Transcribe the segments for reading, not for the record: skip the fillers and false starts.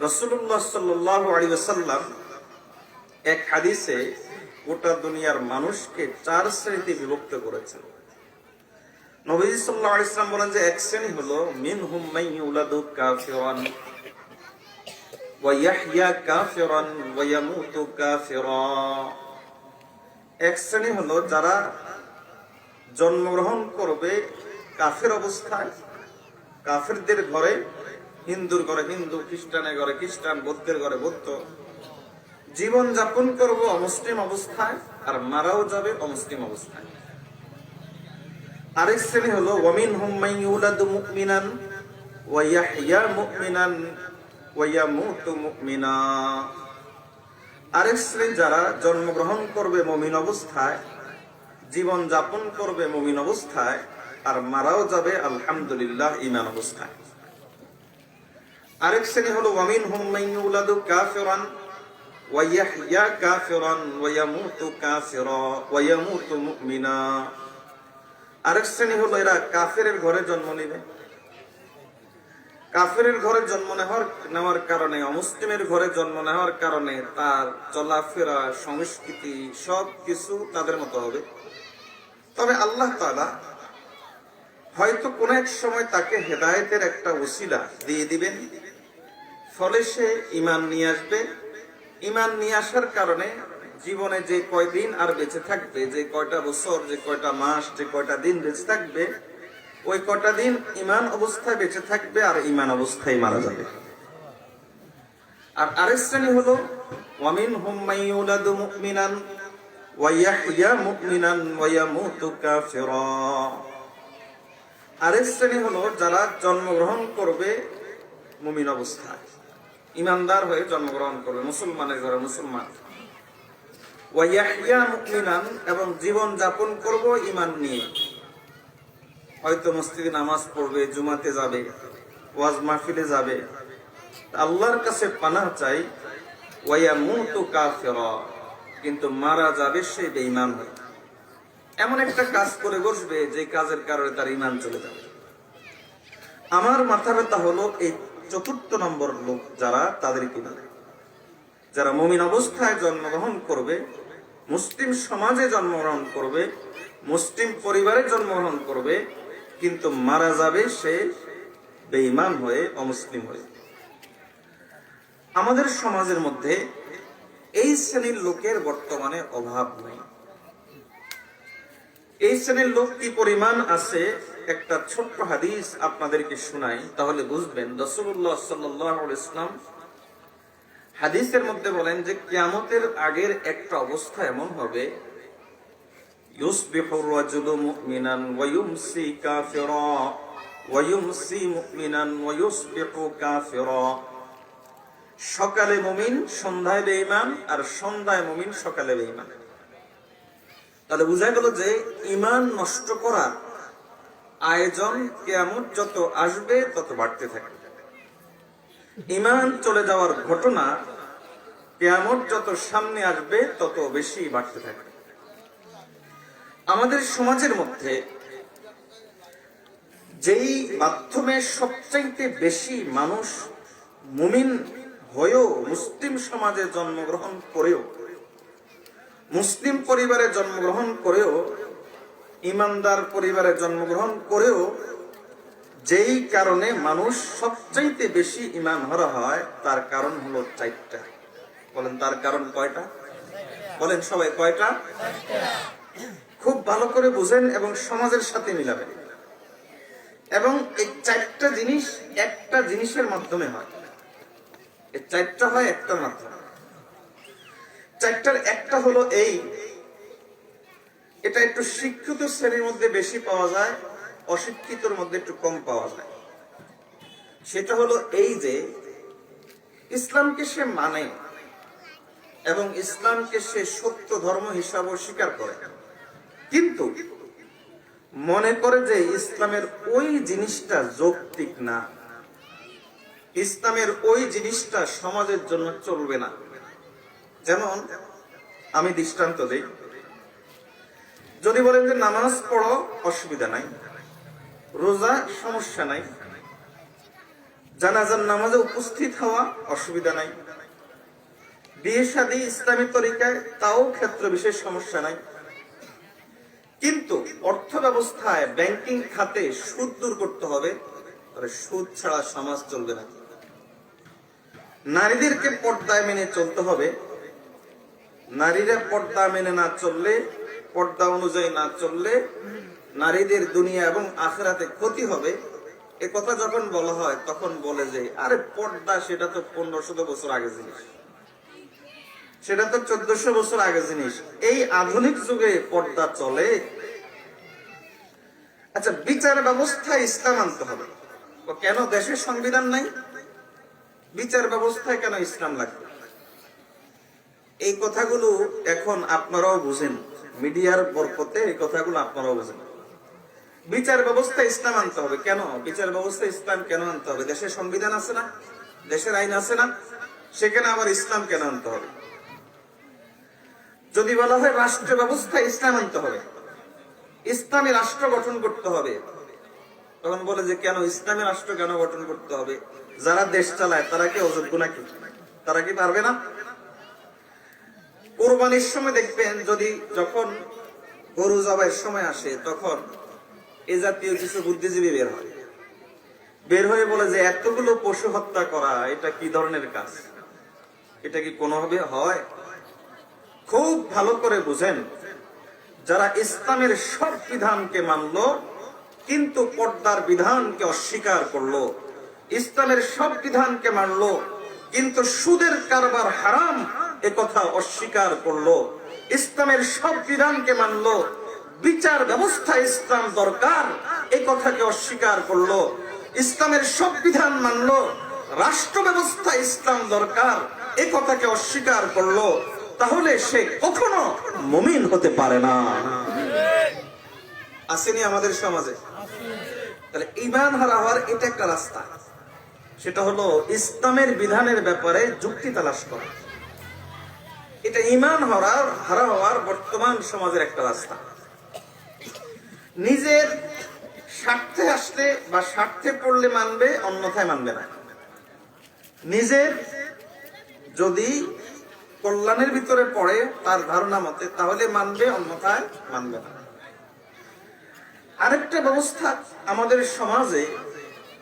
রাসূলুল্লাহ সাল্লাল্লাহু আলাইহি ওয়াসাল্লাম এক হাদিসে গোটা দুনিয়ার মানুষকে 4 শ্রেণীতে বিভক্ত করেছেন। নবী সাল্লাল্লাহু আলাইহি ওয়াসাল্লাম বলেন যে এক শ্রেণী হলো মিনহুম মান ইউলাদু কাফিরান ওয়া ইয়াহইয়া কাফিরান ওয়া ইয়ামুতু কাফিরা। এক শ্রেণী হলো যারা জন্মগ্রহণ করবে কাফের অবস্থায়, কাফেরদের ঘরে, হিন্দুর ঘরে হিন্দু, খ্রিস্টানের ঘরে খ্রিস্টান, বৌদ্ধের ঘরে বৌদ্ধ, জীবন যাপন করবো অমুসলিম অবস্থায় আর মারাও যাবে অমুসলিম অবস্থায়। আরেক শ্রেণী হলো ওয়ামিনহুম মান ইউলাদু মুমিনান ওয়া ইয়াহইয়া মুমিনান ওয়া ইয়ামুতু মুমিনা। আরেক শ্রেণী যারা জন্মগ্রহণ করবে মুমিন অবস্থায়, জীবন যাপন করবে মুমিন অবস্থায় আর মারাও যাবে আলহামদুলিল্লাহ ঈমান অবস্থায়। আরেক শ্রেণী হলো ওয়ামিনহুম মান ইউলাদু কাফিরান ওয়া ইয়াহইয়া কাফিরান ওয়া ইয়ামুতু কাফিরা ওয়া ইয়ামুতু মুমিনা। আরেক শ্রেণী হলো এরা কাফেরের ঘরে জন্ম নেবে, কাফেরের ঘরে জন্ম নেওয়ার কারণে, অমুসলিমের ঘরে জন্ম নেওয়ার কারণে তার চলাফেরা, সংস্কৃতি সবকিছু তাদের মতো হবে। তবে আল্লাহ তাআলা হয়তো কোন এক সময় তাকে হেদায়েতের একটা ওসিলা দিয়ে দিবেন, ফলে সে ঈমান নিয়ে আসবে। ঈমান নিয়ে আসার কারণে জীবনে যে কয়দিন আর বেঁচে থাকবে, যে কয়টা বছর, যে কয়টা মাস, যে কয়টা দিন বেঁচে থাকবে, ওই কয়টা দিন ঈমান অবস্থায় বেঁচে থাকবে আর ঈমান অবস্থায় মারা যাবে। আর আরেক শ্রেণী হলো ওয়ামিনহুম মান ইউলাদু মুমিনান ওয়া ইয়াহইয়া মুমিনান ওয়া ইয়ামুতু কাফিরা। আরেক শ্রেণী হলো যারা জন্মগ্রহণ করবে মুমিন অবস্থায়, ঈমানদার হয়ে জন্মগ্রহণ করবে, মুসলমানের ঘরে মুসলমান। ওয়া ইয়াহইয়া মুমিনান, এবং জীবন যাপন করব ঈমান নিয়ে, হয়তো মসজিদে নামাজ পড়বে, জুমাতে যাবে, ওয়াজ মাহফিলে যাবে, আল্লাহর কাছে পানাহ চাই। ওয়া ইয়ামুতু কাফিরা, কিন্তু মারা যাবে সে বেঈমান হয়ে, এমন একটা কাজ করে বসবে যে কাজের কারণে তার ঈমান চলে যাবে। আমার মাথা ব্যথা হলো এই 4 নম্বর লোক যারা, তাদের কি বলে, যারা মুমিন অবস্থায় জন্মগ্রহণ করবে, মুসলিম সমাজে জন্মগ্রহণ করবে, মুসলিম পরিবারে জন্মগ্রহণ করবে, কিন্তু মারা যাবে সে বেঈমান হয়ে, অমুসলিম হয়ে। আমাদের সমাজের মধ্যে এই শ্রেণীর লোকের বর্তমানে অভাব নেই। এই শ্রেণীর লোক কি পরিমাণ আছে, একটা ছোট্ট হাদিস আপনাদেরকে শোনাই, তাহলে বুঝবেন। রাসূলুল্লাহ সাল্লাল্লাহু আলাইহি ওয়াসাল্লাম হাদিসের মধ্যে বলেন যে কিয়ামতের আগের একটা অবস্থা এমন হবে, ইউসবিহুর রাজুলু মুমিনান ওয়া ইউমসি কাফিরা ওয়া ইউমসি মুমিনান ওয়া ইউসবিহু কাফিরা। সকালে মুমিন, সন্ধ্যায় বেঈমান, আর সন্ধ্যায় মুমিন, সকালে বেঈমান। তাহলে বোঝা গেল যে ঈমান নষ্ট করার আয়োজন কিয়ামত যত আসবে তত বাড়তে থাকে। ঈমান চলে যাওয়ার ঘটনা কিয়ামত যত সামনে আসবে তত বেশি বাড়তে থাকে। আমাদের সমাজের মধ্যে যেই মাধ্যমে সবচাইতে বেশি মানুষ মুমিন হয়েও, মুসলিম সমাজে জন্মগ্রহণ করেও, মুসলিম পরিবারে জন্মগ্রহণ করেও, ঈমানদার পরিবারে জন্মগ্রহণ করেও যেই কারণে মানুষ সবচাইতে বেশি ঈমান হারা হয়, তার কারণ হলো 4টা। বলেন তার কারণ কয়টা? বলেন সবাই, কয়টা? খুব ভালো করে বুঝেন এবং সমাজের সাথে মিলাবেন। এবং এই 4টা জিনিস একটা জিনিসের মাধ্যমে হয়। এই 4টা হয় একটার মাধ্যমে। 4টার একটা হলো এই, এটা একটু শিক্ষিত শ্রেণীর মধ্যে বেশি পাওয়া যায়, অশিক্ষিতর মধ্যে একটু কম পাওয়া যায়। সেটা হলো এই যে ইসলামকে সে মানে এবং ইসলামকে সে সত্য ধর্ম হিসাবে স্বীকার করে, কিন্তু মনে করে যে ইসলামের ওই জিনিসটা যৌক্তিক না, ইসলামের ওই জিনিসটা সমাজের জন্য চলবে না। যেমন আমি দৃষ্টান্ত দেই, যদি বলেন যে নামাজ পড়ো অসুবিধা নাই, রোজা সমস্যা নাই, জানাজার নামাজে উপস্থিত হওয়া অসুবিধা নাই, বিয়ে শাদী ইসলামী তরিকায় তাও ক্ষেত্র বিশেষ সমস্যা নাই। কিন্তু অর্থ ব্যবস্থায় ব্যাংকিং খাতে সুদ দূর করতে হবে, তবে সুদ ছাড়া সমাজ চলবে না। নারীদেরকে পর্দায় মেনে চলতে হবে, নারীরা পর্দা মেনে না চললে, পর্দা অনুযায়ী না চললে নারীদের দুনিয়া এবং আখিরাতে ক্ষতি হবে। এ কথা যখন বলা হয় তখন বলে যে আরে পর্দা সেটা তো 1500 বছর আগে জিনিস, সেটা তো 1400 বছর আগে জিনিস, এই আধুনিক যুগে পর্দা চলে। আচ্ছা, বিচার ব্যবস্থা ইসলাম আনতে হবে। কেন দেশের সংবিধান নাই, বিচার ব্যবস্থায় কেন ইসলাম লাগবে? এই কথাগুলো এখন আপনারাও বুঝেন, মিডিয়ার বরকতে এই কথাগুলো আপনারাও বুঝেন। বিচার ব্যবস্থা ইসলাম আনতে হবে কেন? বিচার ব্যবস্থা ইসলাম কেন আনতে হবে? দেশের সংবিধান আছে না, দেশের আইন আছে না, সেখানে আবার ইসলাম কেন আনতে হবে? যদি বলা হয় রাষ্ট্র ব্যবস্থা ইসলাম আনতে হবে, ইসলামী রাষ্ট্র গঠন করতে হবে, তখন বলে যে কেন ইসলামী রাষ্ট্র কেন গঠন করতে হবে? যারা দেশ চালায় তারা কি অযোগ্য নাকি? তারা কি পারবে না? কোরবানির সময় দেখবেন, যদি যখন গরু জবাইয়ের সময় আসে তখন এ জাতীয় কিছু বুদ্ধিজীবী বের হয়ে বলে যে এতগুলো পশু হত্যা করা এটা কি ধরনের কাজ, এটা কি কোনোভাবে হয়? খুব ভালো করে বুঝেন, যারা ইসলামের সব বিধানকে মানলো কিন্তু পর্দার বিধানকে অস্বীকার করলো, ইসলামের সব বিধানকে মানলো কিন্তু সুদের কারবার হারাম এ কথা অস্বীকার করলো, ইসলামের সব বিধানকে মানলো, বিচার ব্যবস্থা ইসলাম দরকার এই কথাকে অস্বীকার করলো, ইসলামের সব বিধান মানলো, রাষ্ট্র ব্যবস্থা ইসলাম দরকার এই কথাকে অস্বীকার করলো, তাহলে সে কখনো মুমিন হতে পারে না। আসেনি আমাদের সমাজে? তাহলে ঈমান হারা হওয়ার এটা একটা রাস্তা, সেটা হলো ইসলামের বিধানের ব্যাপারে যুক্তি তালাশ করা। এটা ঈমান হারা হওয়ার বর্তমান সমাজের একটা রাস্তা। নিজের স্বার্থে আসলে বা স্বার্থে পড়লে মানবে, অন্যথায় মানবে না। নিজের যদি কল্যাণের ভিতরে পড়ে তার ধারণা মতে, তাহলে মানবে, অন্যথায় মানবে না। আরেকটা ব্যবস্থা আমাদের সমাজে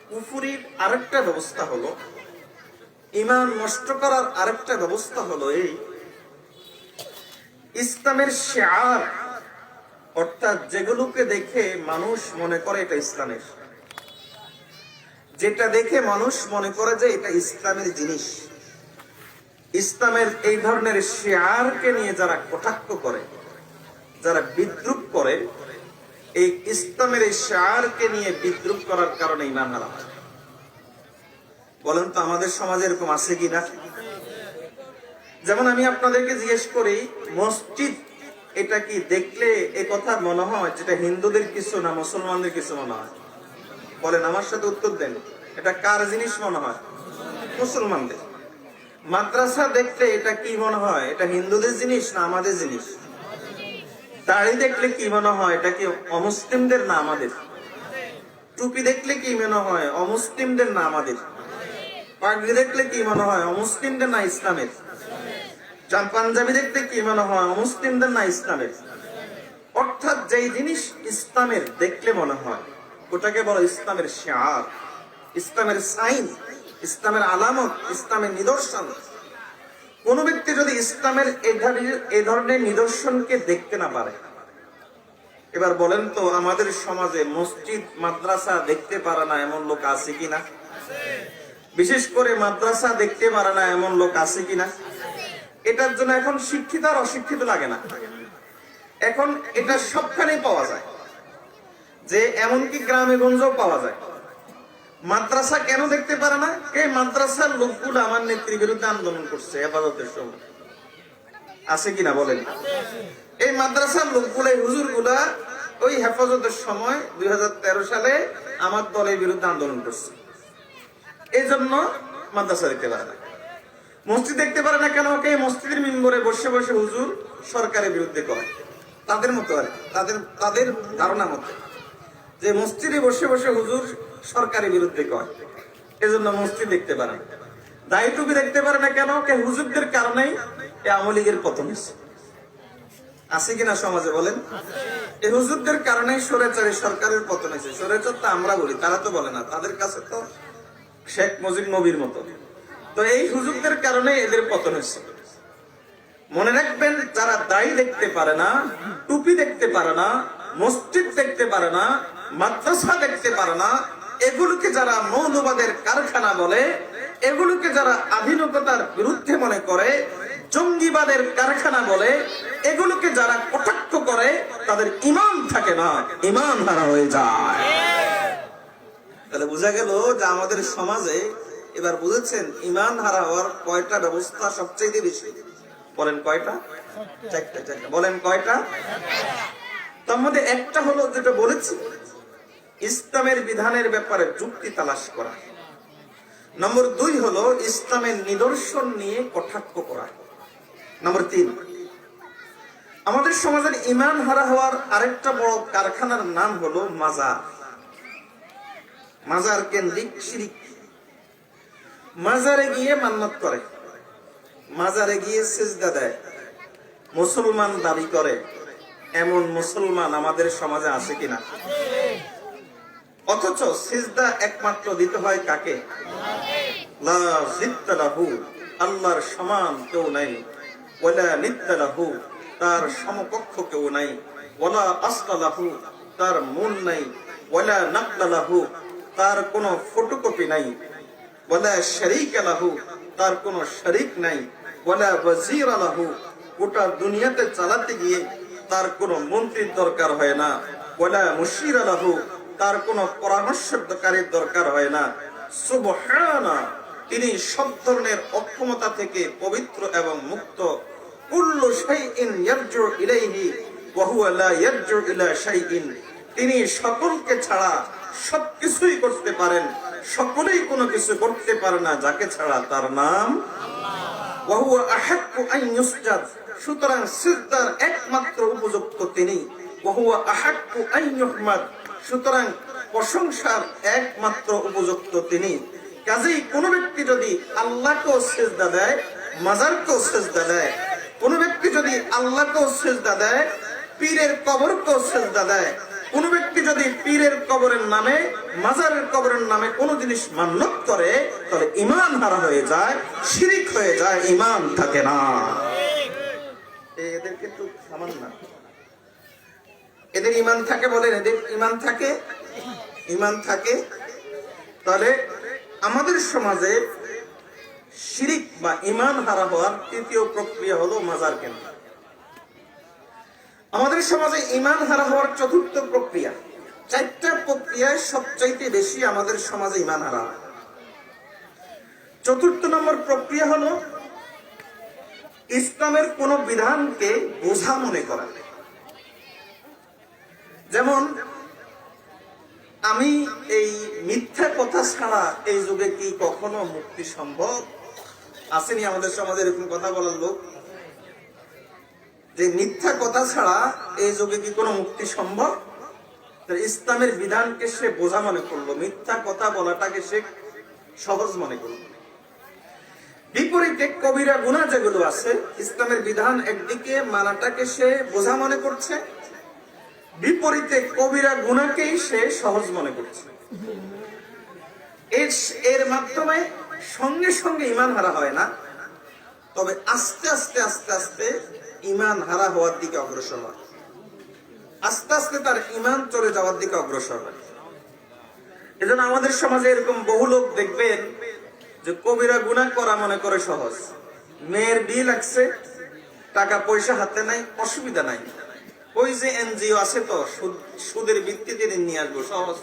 কুফরির আরেকটা ব্যবস্থা হলো, ঈমান নষ্ট করার আরেকটা ব্যবস্থা হলো এই ইসলামের শিআর, অর্থাৎ যেগুলোকে দেখে মানুষ মনে করে এটা ইসলামের, যেটা দেখে মানুষ মনে করে যে এটা ইসলামের জিনিস, ইসলামের এই ধরনের শিআরকে নিয়ে যারা কটাক্ষ করে, যারা বিদ্রুপ করে, এই ইসলামের এই শিআরকে নিয়ে বিদ্রুপ করার কারণে ঈমান হারা হয়। বলেন তো আমাদের সমাজে এরকম আছে কিনা? যেমন আমি আপনাদেরকে জিজ্ঞেস করি, মসজিদ এটা কি দেখলে এ কথা মনে হয় যেটা হিন্দুদের কিছু না মুসলমানদের কিছু মনে হয়? বলেন, আমার সাথে উত্তর দেন, এটা কার জিনিস মনে হয়? মুসলমানদের। মাদ্রাসা দেখলে এটা কি মনে হয়? এটা হিন্দুদের জিনিস না আমাদের জিনিস? দাড়ি দেখলে কি মনে হয়? এটা কি অমুসলিমদের না আমাদের? টুপি দেখলে কি মনে হয়? অমুসলিমদের না আমাদের? পাগড়ি দেখলে কি মনে হয়? অমুসলিমদের না ইসলামের? পাঞ্জাবি দেখতে কি মনে হয়? অমুসলিমদের না ইসলামের? অর্থাৎ যেই জিনিস ইসলামের দেখলে মনে হয় ওটাকে বলো ইসলামের শিআর, ইসলামের সাইন, ইসলামের আলামত, ইসলামের নিদর্শন। কোন ব্যক্তি যদি ইসলামের এই ধরনের নিদর্শনকে দেখতে না পারে, এবার বলেন তো আমাদের সমাজে মসজিদ মাদ্রাসা দেখতে পারে না এমন লোক আছে কিনা? বিশেষ করে মাদ্রাসা দেখতে পারে না এমন লোক আছে কিনা? এটার জন্য এখন শিক্ষিত আর অশিক্ষিত লাগে না, এখন এটা সবখানেই পাওয়া যায়, যে এমনকি গ্রামে গঞ্জেও পাওয়া যায়। মাদ্রাসা কেন দেখতে পারে না? এই মাদ্রাসার লোকগুলো আমার নেত্রীর বিরুদ্ধে আন্দোলন করছে হেফাজতের সময়, আছে কিনা বলেন? এই মাদ্রাসার লোকগুলো, হুজুর গুলা ওই হেফাজতের সময় 2013 সালে আমার দলের বিরুদ্ধে আন্দোলন করছে, এই জন্য মাদ্রাসা দেখতে পারে না। মসজিদ দেখতে পারে না কেন? কে মসজিদের মিম্বরে বসে বসে হুজুর সরকারের বিরুদ্ধে করে, তাদের মতো আর তাদের ধারণা মতো যে মসজিদে বসে বসে হুজুর সরকারের বিরুদ্ধে কয়। এজন্য মসজিদ দেখতে পারে না, দায়ী টুপি দেখতে পারে না। কেন? হুজুরদের কারণেই এই আওয়ামী লীগের পতন হয়েছে। আছে কিনা সমাজে বলেন? এই হুজুরদের কারণেই স্বৈরাচারী সরকারের পতন হয়েছে। স্বৈরাচার তো আমরা বলি, তারা তো বলে না, তাদের কাছে তো শেখ মুজিব নবীর মতো। তো এই হুজুরদের কারণে এদের পতন হয়েছে। মনে রাখবেন, যারা দাড়ি দেখতে পারে না, টুপি দেখতে পারে না, মসজিদ দেখতে পারে না, মাদ্রাসা দেখতে পারে না, এগুলোকে যারা মৌলবাদের কারখানা বলে, এগুলোকে যারা আধুনিকতার বিরুদ্ধে মনে করে, জঙ্গিবাদের কারখানা বলে, এগুলোকে যারা কটাক্ষ করে, তাদের ঈমান থাকে না, ঈমান হারা হয়ে যায়। তাহলে বোঝা গেল যে আমাদের সমাজে এবার বুঝেছেন ঈমান হারা হওয়ার কয়টা ব্যবস্থা সবচেয়ে বেশি? বলেন কয়টা? চারটা। বলেন কয়টা? তার মধ্যে একটা হলো যেটা বলেছি, ইসলামের বিধানের ব্যাপারে যুক্তি তালাশ করা। নম্বর 2 হলো ইসলামের নিদর্শন নিয়ে কটাক্ষ করা। নম্বর 3, আমাদের সমাজের ঈমান হারা হওয়ার আরেকটা বড় কারখানার নাম হলো মাজার। মাজার কেন্দ্রিক শিরক। মাজারে গিয়ে মান্নাত করে, মাজারে গিয়ে সিজদা দেয়, মুসলমান দাবি করে। এমন মুসলমান আমাদের সমাজে আছে কিনা? অথচ সিজদা একমাত্র দিতে হয় কাকে? লা জিদ্দা লাহু, আল্লাহর সমান কেউ নাই। ওয়ালা নিদ্দা লাহু, তার সমকক্ষ কেউ নাই। ওয়ালা আসলা লাহু, তার মূল নাই। ওয়ালা নাকলা লাহু, তার কোনো ফটোকপি নাই। ওয়ালা শারীকা লাহু, তার কোনো শরীক নাই। ওয়ালা ওয়াজিরা লাহু, গোটা দুনিয়াতে চালাতে গিয়ে তার কোনো মন্ত্রীর দরকার হয় না। ওয়ালা মুশিরা লাহু, তার কোনো পরামর্শকারীর দরকার হয় না। সুবহানা, তিনি সব ধরনের অক্ষমতা থেকে পবিত্র এবং মুক্ত। কুল্লু শাইইন ইয়ারজু ইলাইহি ওয়া হুয়া লা ইয়ারজু ইলা শাইইন, তিনি সকলকে ছাড়া সবকিছুই করতে পারেন, সকলেই কোনো কিছু করতে পারে না যাকে ছাড়া, তার নাম আল্লাহ। ওয়া হুয়া আহাক্কু আন ইউসজাদ, সুতরাং সিজদার একমাত্র উপযুক্ত তিনি। ওয়া হুয়া আহাক্কু আন ইউহমাদ, সুতরাং প্রশংসার একমাত্র উপযুক্ত তিনি। কাজেই কোন ব্যক্তি যদি আল্লাহকেও সিজদা দেয়, মাজারকেও সিজদা দেয়, কোন ব্যক্তি যদি আল্লাহকেও সিজদা দেয়, পীরের কবরকেও সিজদা দেয়, কোন ব্যক্তি যদি পীরের কবরের নামে, মাজারের কবরের নামে কোন জিনিস মান্যত করে, তাহলে ঈমান হারা হয়ে যায়, শিরিক হয়ে যায়, ঈমান থাকে না। এদেরকে একটু থামান না। এদের ঈমান থাকে, বলেন এদের ঈমান থাকে? ঈমান থাকে। তাহলে আমাদের সমাজে শিরিক বা ঈমান হারা হওয়ার তৃতীয় প্রক্রিয়া হলো মাজার কেন্দ্র। আমাদের সমাজে ঈমান হারা হওয়ার চতুর্থ প্রক্রিয়া। 4টা প্রক্রিয়ায় সবচাইতে বেশি আমাদের সমাজে ঈমান হারা হয়। 4 নম্বর প্রক্রিয়া হলো ইসলামের কোন বিধানকে বোঝা মনে করা। যেমন, আমি এই মিথ্যা কথা ছাড়া এই যুগে কি কখনো মুক্তি সম্ভব? আসেনি আমাদের সমাজে এরকম কথা বলার লোক, যে মিথ্যা কথা ছাড়া এই যুগে কি কোনো মুক্তি সম্ভব? ইসলামের বিধানকে সে বোঝা মনে করলো, মিথ্যা কথা বলাটাকে সে সহজ মনে করলো। বিপরীতে কবিরা গুনাহ যেগুলো আছে, ইসলামের বিধান একদিকে মানাটাকে সে বোঝা মনে করছে, বিপরীতে কবিরা গুনাহকেই সে সহজ মনে করছে। এর মাধ্যমে সঙ্গে সঙ্গে ঈমান হারা হয় না, তবে আস্তে আস্তে আস্তে আস্তে ঈমান হারা হওয়ার দিকে অগ্রসর হয়। আস্তে আস্তে তার ঈমান চলে যাওয়ার দিকে অগ্রসর হয়। এজন্য আমাদের সমাজে এরকম বহু লোক দেখবেন যে কবিরা গুনাহ করা মনে করে সহজ। মেয়ের বিয়ে লাগছে, টাকা পয়সা হাতে নাই, অসুবিধা নাই, ওই যে এনজিও আছে তো, সুদের ভিত্তিতে ঋণ নিয়ে আসবো, সহজ।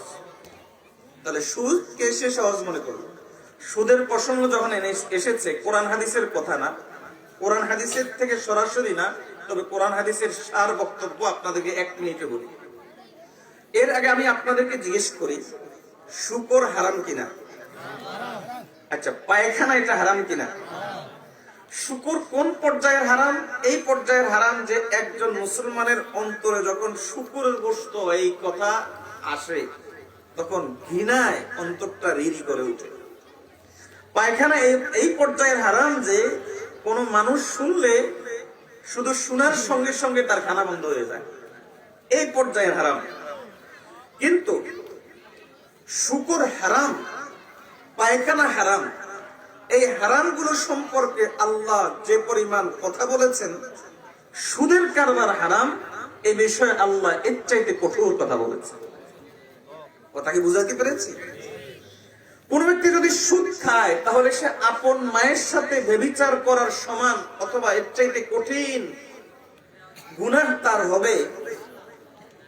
তাহলে সুদকে সে সহজ মনে করলো। সুদের প্রসঙ্গ যখন এসেছে, কোরআন হাদিসের কথা না, কোরআন হাদিসের থেকে সরাসরি না, তবে কোরআন হাদিসের সার বক্তব্য আপনাদেরকে 1 মিনিটে বলি। এর আগে আমি আপনাদেরকে জিজ্ঞেস করি, শুকর হারাম কিনা? আচ্ছা, পায়খানা এটা হারাম কিনা? শুকর কোন পর্যায়ের হারাম? এই পর্যায়ের হারাম যে একজন মুসলমানের অন্তরে যখন শুকরের গোশত এই কথা আসে, তখন ঘৃণায় অন্তরটা রিরি করে উঠে। পায়খানা এই পর্যায়ের হারাম যে কোনো মানুষ শুনলে শুধু শোনার সঙ্গে সঙ্গে তার খানা বন্ধ হয়ে যায়, এই পর্যায়ের হারাম। কিন্তু শুকর হারাম, পায়খানা হারাম, এই হারামগুলো সম্পর্কে আল্লাহ যে পরিমাণ কথা বলেছেন, সুদের কারবার হারাম এই বিষয়ে আল্লাহ এর চাইতে কঠোর কথা বলেছেন। কথা কি বুঝাতে পেরেছি? কোন ব্যক্তি যদি সুদ খায় তাহলে সে আপন মায়ের সাথে ব্যভিচার করার সমান অথবা এর চাইতে কঠিন গুনাহ তার হবে।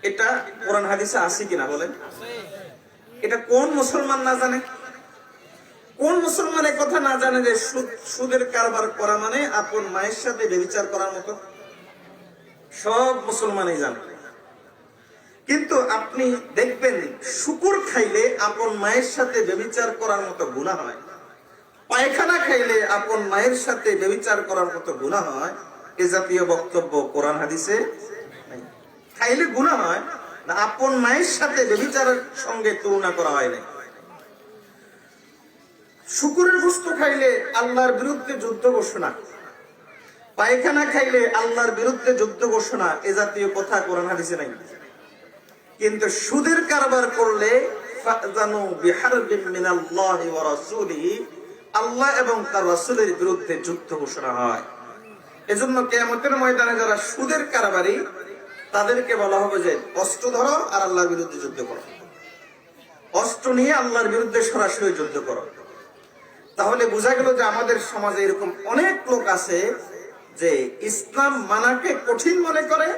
এটা কোরআন হাদিসে আছে কিনা বলেন? এটা কোন মুসলমান না জানে? কোন মুসলমান এই কথা না জানে যে সুদের কারবার করা মানে আপন মায়ের সাথে ব্যভিচার করার মতো? সব মুসলমানই জানে। কিন্তু আপনি দেখবেন শুকর খাইলে আপন মায়ের সাথে ব্যভিচার করার মতো গুনাহ হয়, পায়খানা খাইলে আপন মায়ের সাথে ব্যভিচার করার মতো গুনাহ হয়। এ জাতীয় বক্তব্য কোরআন হাদিসে নাই। খাইলে গুনাহ হয় না, আপন মায়ের সাথে ব্যভিচারের সঙ্গে তুলনা করা হয় না। শুকরের গোশত খাইলে আল্লাহর বিরুদ্ধে যুদ্ধ ঘোষণা, পায়খানা খাইলে আল্লাহর বিরুদ্ধে যুদ্ধ ঘোষণা, এ জাতীয় কথা কোরআন হাদিসে নাই। কিন্তু সুদের কারবার করলে ফাযানু বিহারবিন মিনাল্লাহি ওয়া রাসূলিহি, আল্লাহ এবং তার রাসূলের বিরুদ্ধে যুদ্ধ ঘোষণা হয়। এজন্য কিয়ামতের ময়দানে যারা সুদের কারবারি তাদেরকে বলা হবে যে অস্ত্র ধরো আর আল্লাহর বিরুদ্ধে যুদ্ধ করো, অস্ত্র নিয়ে আল্লাহর বিরুদ্ধে সরাসরি যুদ্ধ করো। তাহলে বোঝা গেল যে আমাদের সমাজে এরকম অনেক লোক আছে যে ইসলাম মানাকে কঠিন মনে করে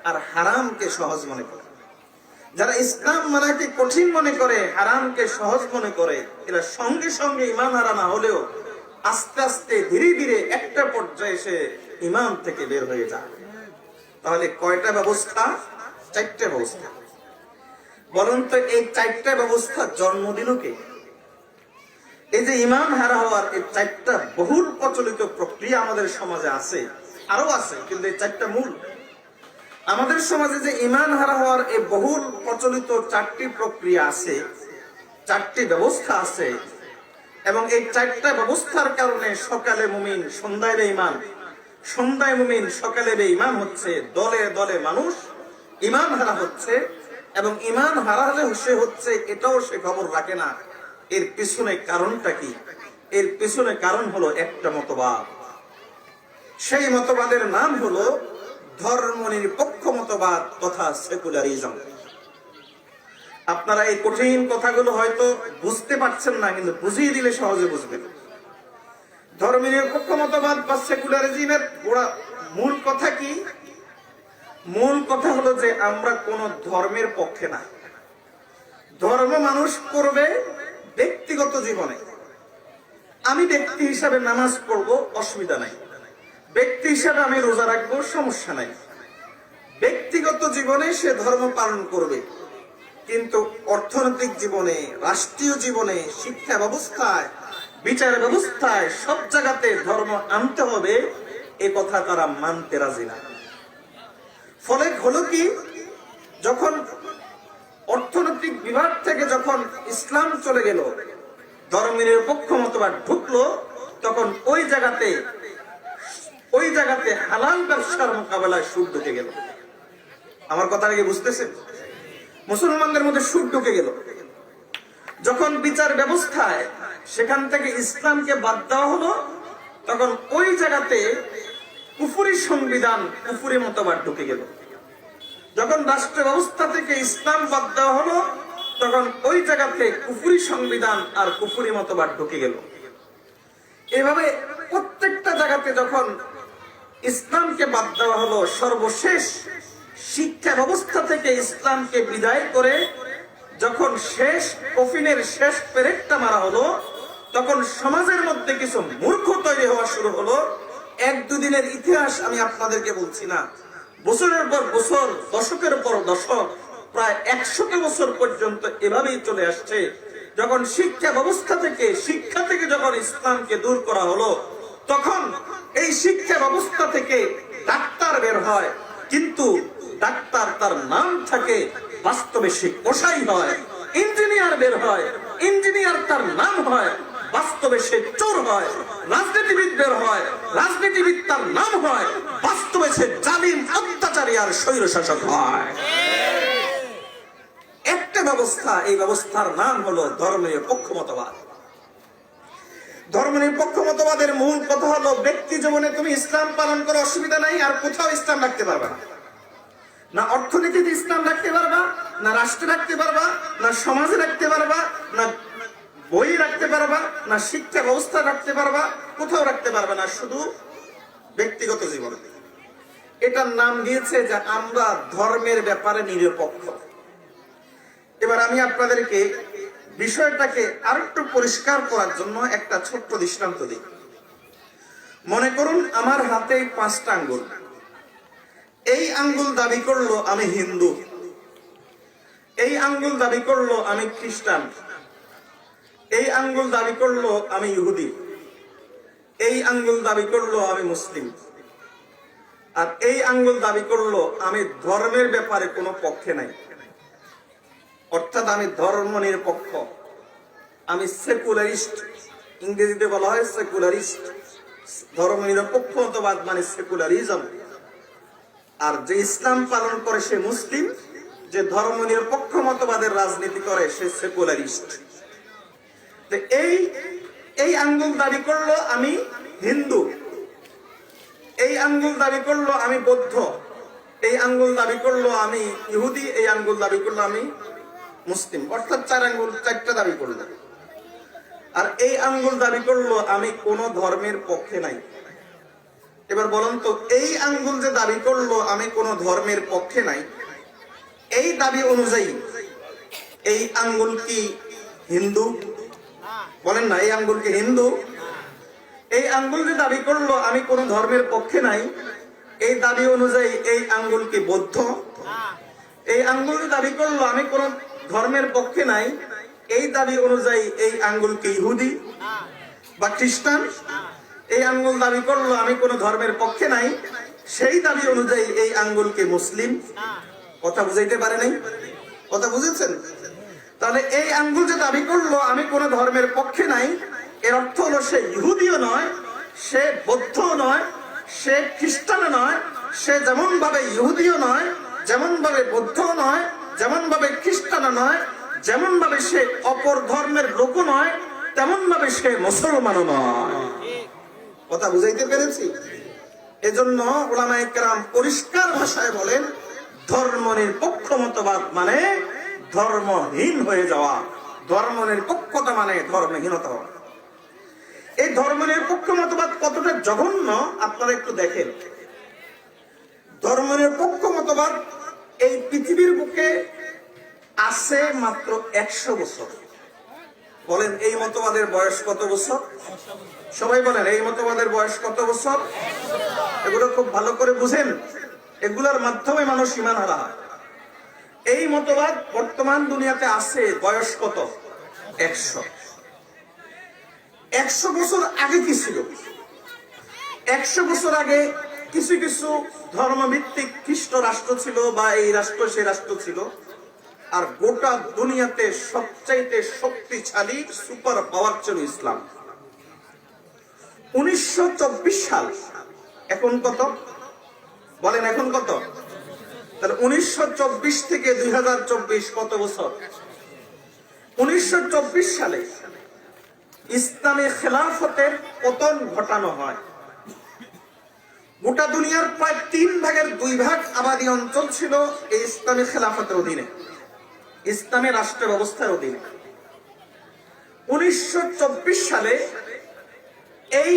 আর হারামকে সহজ মনে করে। যারা ইসলাম মানাকে কঠিন মনে করে, হারামকে সহজ মনে করে, এরা সঙ্গে সঙ্গে ঈমান হারা না হলেও আস্তে আস্তে ধীরে ধীরে একটা পর্যায়ে এসে ঈমান থেকে বের হয়ে যায়। তাহলে কয়টা ব্যবস্থা? চারটা ব্যবস্থা। বলুন তো এই চারটা ব্যবস্থা জন্ম দিল কে? এই যে ঈমান হারা হওয়ার এই চারটা বহুল প্রচলিত প্রক্রিয়া আমাদের সমাজে আছে, আরো আছে, কিন্তু এই চারটা মূল। আমাদের সমাজে যে ঈমান হারা হওয়ার এই বহুল প্রচলিত চারটি প্রক্রিয়া আছে, চারটি ব্যবস্থা আছে, এবং এই চারটা ব্যবস্থার কারণে সকালে মুমিন সন্ধ্যায় বেঈমান, সন্ধ্যায় মুমিন সকালে বেঈমান হচ্ছে, দলে দলে মানুষ ঈমান হারা হচ্ছে। এবং ঈমান হারালে সে হচ্ছে এটাও সে খবর রাখে না এর পিছনে কারণটা কি। এর পিছনে কারণ হলো একটা মতবাদ, সেই মতবাদের নাম হলো ধর্মনিরপেক্ষ মতবাদ তথা সেকুলারিজম। আপনারা এই কঠিন কথাগুলো হয়তো বুঝতে পারছেন না, কিন্তু বুঝিয়ে দিলে সহজে বুঝবেন। ধর্মনিরপেক্ষ মতবাদ বা সেকুলারিজমের মূল কথা কি? মূল কথা হলো যে আমরা কোন ধর্মের পক্ষে না। ধর্ম মানুষ করবে ব্যক্তিগত জীবনে। আমি ব্যক্তি হিসাবে নামাজ পড়বো, অসুবিধা নাই। ব্যক্তি হিসাবে আমি রোজা রাখবো, সমস্যা নাই। ব্যক্তিগত জীবনে সে ধর্ম পালন করবে, কিন্তু অর্থনৈতিক জীবনে, রাষ্ট্রীয় জীবনে, শিক্ষা ব্যবস্থায়, বিচার ব্যবস্থায় সব জায়গাতে ধর্ম আনতে হবে, এ কথা তারা মানতে রাজি না। ফলে হলো কি, যখন অর্থনৈতিক বিভাগ থেকে যখন ইসলাম চলে গেল, ধর্মনিরপেক্ষ মতবাদ ঢুকলো, তখন ওই জায়গাতে হালাল ব্যবসার মোকাবেলায় সুদ ঢুকে গেল। আমার কথা কি বুঝতেছেন? মুসলমানদের মধ্যে সুদ ঢুকে গেল। যখন বিচার ব্যবস্থায় সেখান থেকে ইসলামকে বাদ দেওয়া হলো, তখন ওই জায়গাতে কুফরি সংবিধান, কুফরি মতবাদ ঢুকে গেল। যখন রাষ্ট্র ব্যবস্থা থেকে ইসলাম বাদ দেওয়া হলো, তখন ওই জায়গাতে কুফরি সংবিধান আর কুফরি মতবাদ ঢুকে গেল। এভাবে প্রত্যেকটা জায়গাতে যখন ইসলামকে বাদ দেওয়া হলো, সর্বশেষ শিক্ষা ব্যবস্থা থেকে ইসলামকে বিদায় করে যখন শেষ কফিনের শেষ পেরেকটা মারা হলো, তখন সমাজের মধ্যে কিছু মূর্খ তৈরি হওয়া শুরু হলো। এক দুদিনের ইতিহাস আমি আপনাদেরকে বলছি না, বছরের পর বছর, দশকের পর দশক, প্রায় 100 বছর পর্যন্ত এভাবেই চলে আসছে। যখন শিক্ষা ব্যবস্থা থেকে, শিক্ষা থেকে যখন ইসলামকে দূর করা হলো, তখন এই শিক্ষা ব্যবস্থা থেকে ডাক্তার বের হয়, কিন্তু ডাক্তার তার নাম থাকে, বাস্তবে সে কসাই হয়। ইঞ্জিনিয়ার বের হয়, ইঞ্জিনিয়ার তার নাম হয়, বাস্তবে সে চোর হয়, রাজনীতিবিদ বের হয়, রাজনীতিবিদ তার নাম হয়, বাস্তবে সে জালিম, অত্যাচারী আর স্বৈরশাসক হয়। একটা ব্যবস্থা, এই ব্যবস্থার নাম হলো ধর্মনিরপেক্ষ মতবাদ। ধর্মনিরপেক্ষ মতবাদের মূল কথা হলো ব্যক্তি জীবনে তুমি ইসলাম পালন করো, অসুবিধা নাই, আর কোথাও ইসলাম রাখতে পারবে না। না অর্থনীতিতে ইসলাম রাখতে পারবা, না রাষ্ট্রে রাখতে পারবা, না সমাজে রাখতে পারবা, না বই রাখতে পারবা, না শিক্ষা ব্যবস্থা রাখতে পারবা, কোথাও রাখতে পারবে না, শুধু ব্যক্তিগত জীবনে। এটার নাম দিয়েছে যে আমরা ধর্মের ব্যাপারে নিরপেক্ষ। এবার আমি আপনাদেরকে বিষয়টাকে আরেকটু পরিষ্কার করার জন্য একটা ছোট্ট দৃষ্টান্ত দিই। মনে করুন আমার হাতে 5টা আঙ্গুল। এই আঙ্গুল দাবি করলো আমি হিন্দু, এই আঙ্গুল দাবি করলো আমি খ্রিস্টান, এই আঙ্গুল দাবি করলো আমি ইহুদি, এই আঙ্গুল দাবি করলো আমি মুসলিম, আর এই আঙ্গুল দাবি করলো আমি ধর্মের ব্যাপারে কোনো পক্ষে নাই, অর্থাৎ আমি ধর্ম নিরপেক্ষ, আমি সেকুলারিস্ট। ইংরেজিতে বলা হয় সেকুলারিস্ট। ধর্ম নিরপেক্ষ মতবাদ মানে সেকুলারিজম। আর যে ইসলাম পালন করে সে মুসলিম, যে ধর্ম নিরপেক্ষ মতবাদের রাজনীতি করে সে সেকুলারিস্ট। এই আঙ্গুল দাবি করলো আমি হিন্দু, এই আঙ্গুল দাবি করলো আমি বৌদ্ধ, এই আঙ্গুল দাবি করলো আমি ইহুদি, এই আঙ্গুল দাবি করলো আমি মুসলিম, অর্থাৎ 4 আঙ্গুল 4টা দাবি করলো। আর এই আঙ্গুল দাবি করলো আমি কোন ধর্মের পক্ষে নাই। এবার বলুন তো, এই আঙ্গুল যে দাবি করলো আমি কোন ধর্মের পক্ষে নাই, এই দাবি অনুযায়ী এই আঙ্গুল কি হিন্দু? বলেন না, এই আঙ্গুল কি হিন্দু? এই আঙ্গুল যে দাবি করলো আমি কোন ধর্মের পক্ষে নাই, এই দাবি অনুযায়ী এই আঙ্গুল কি বৌদ্ধ? এই আঙ্গুল যে দাবি করলো আমি কোন ধর্মের পক্ষে নাই, এই দাবি অনুযায়ী এই আঙ্গুল কি ইহুদি বা খ্রিস্টান? এই আঙ্গুল দাবি করলো আমি কোন ধর্মের পক্ষে নাই, সেই দাবি অনুযায়ী এই আঙ্গুল কি মুসলিম? কথা বুঝাইতে পারে নাই? কথা বুঝেছেন? তাহলে এই আঙ্গুল যে দাবি করলো আমি কোন ধর্মের পক্ষে নাই, এর অর্থ হলো সে ইহুদিও নয়, সে বৌদ্ধও নয়, সে খ্রিস্টানও নয়, সে যেমন ভাবে ইহুদিও নয়, যেমন ভাবে বৌদ্ধও নয়, যেমন ভাবে খ্রিস্টানও নয়, যেমন ভাবে সে অপর ধর্মের লোকও নয়, তেমন ভাবে সে মুসলমানও নয়। কথা বুঝাইতে পেরেছি? এজন্য উলামায়ে কেরাম পরিষ্কার ভাষায় বলেন, ধর্ম নিরপেক্ষ মতবাদ মানে ধর্মহীন হয়ে যাওয়া, ধর্ম নিরপেক্ষতা মানে ধর্মহীনতা হওয়া। এই ধর্ম নিরপেক্ষ মতবাদ কতটা জঘন্য আপনারা একটু দেখেন। ধর্ম নিরপেক্ষ মতবাদ এই পৃথিবীর বুকে আছে মাত্র 100 বছর। বলেন এই মতবাদের বয়স কত বছর? সবাই বলেন এই মতবাদের বয়স কত বছর? এগুলো খুব ভালো করে বুঝেন, এগুলোর মাধ্যমে মানুষ ঈমান হারা হয়। এই মতবাদ বর্তমান দুনিয়াতে আছে বয়স কত? 100। 100 বছর আগে কি ছিল? 100 বছর আগে কিছু কিছু ধর্মভিত্তিক খ্রিস্ট রাষ্ট্র ছিল, বা এই রাষ্ট্র সেই রাষ্ট্র ছিল, আর গোটা দুনিয়াতে সবচাইতে শক্তিশালী সুপার পাওয়ার ছিল ইসলাম। 1924 সাল, এখন কত? বলেন এখন কত? তাহলে 1924 থেকে 2024 কত বছর? 1924 সালে ইসলামী খেলাফতের পতন ঘটানো হয়। গোটা দুনিয়ার প্রায় 3 ভাগের 2 ভাগ আবাদী অঞ্চল ছিল এই ইসলামী খেলাফতের অধীনে, ইসলামী রাষ্ট্র ব্যবস্থার অধীনে। 1924 সালে এই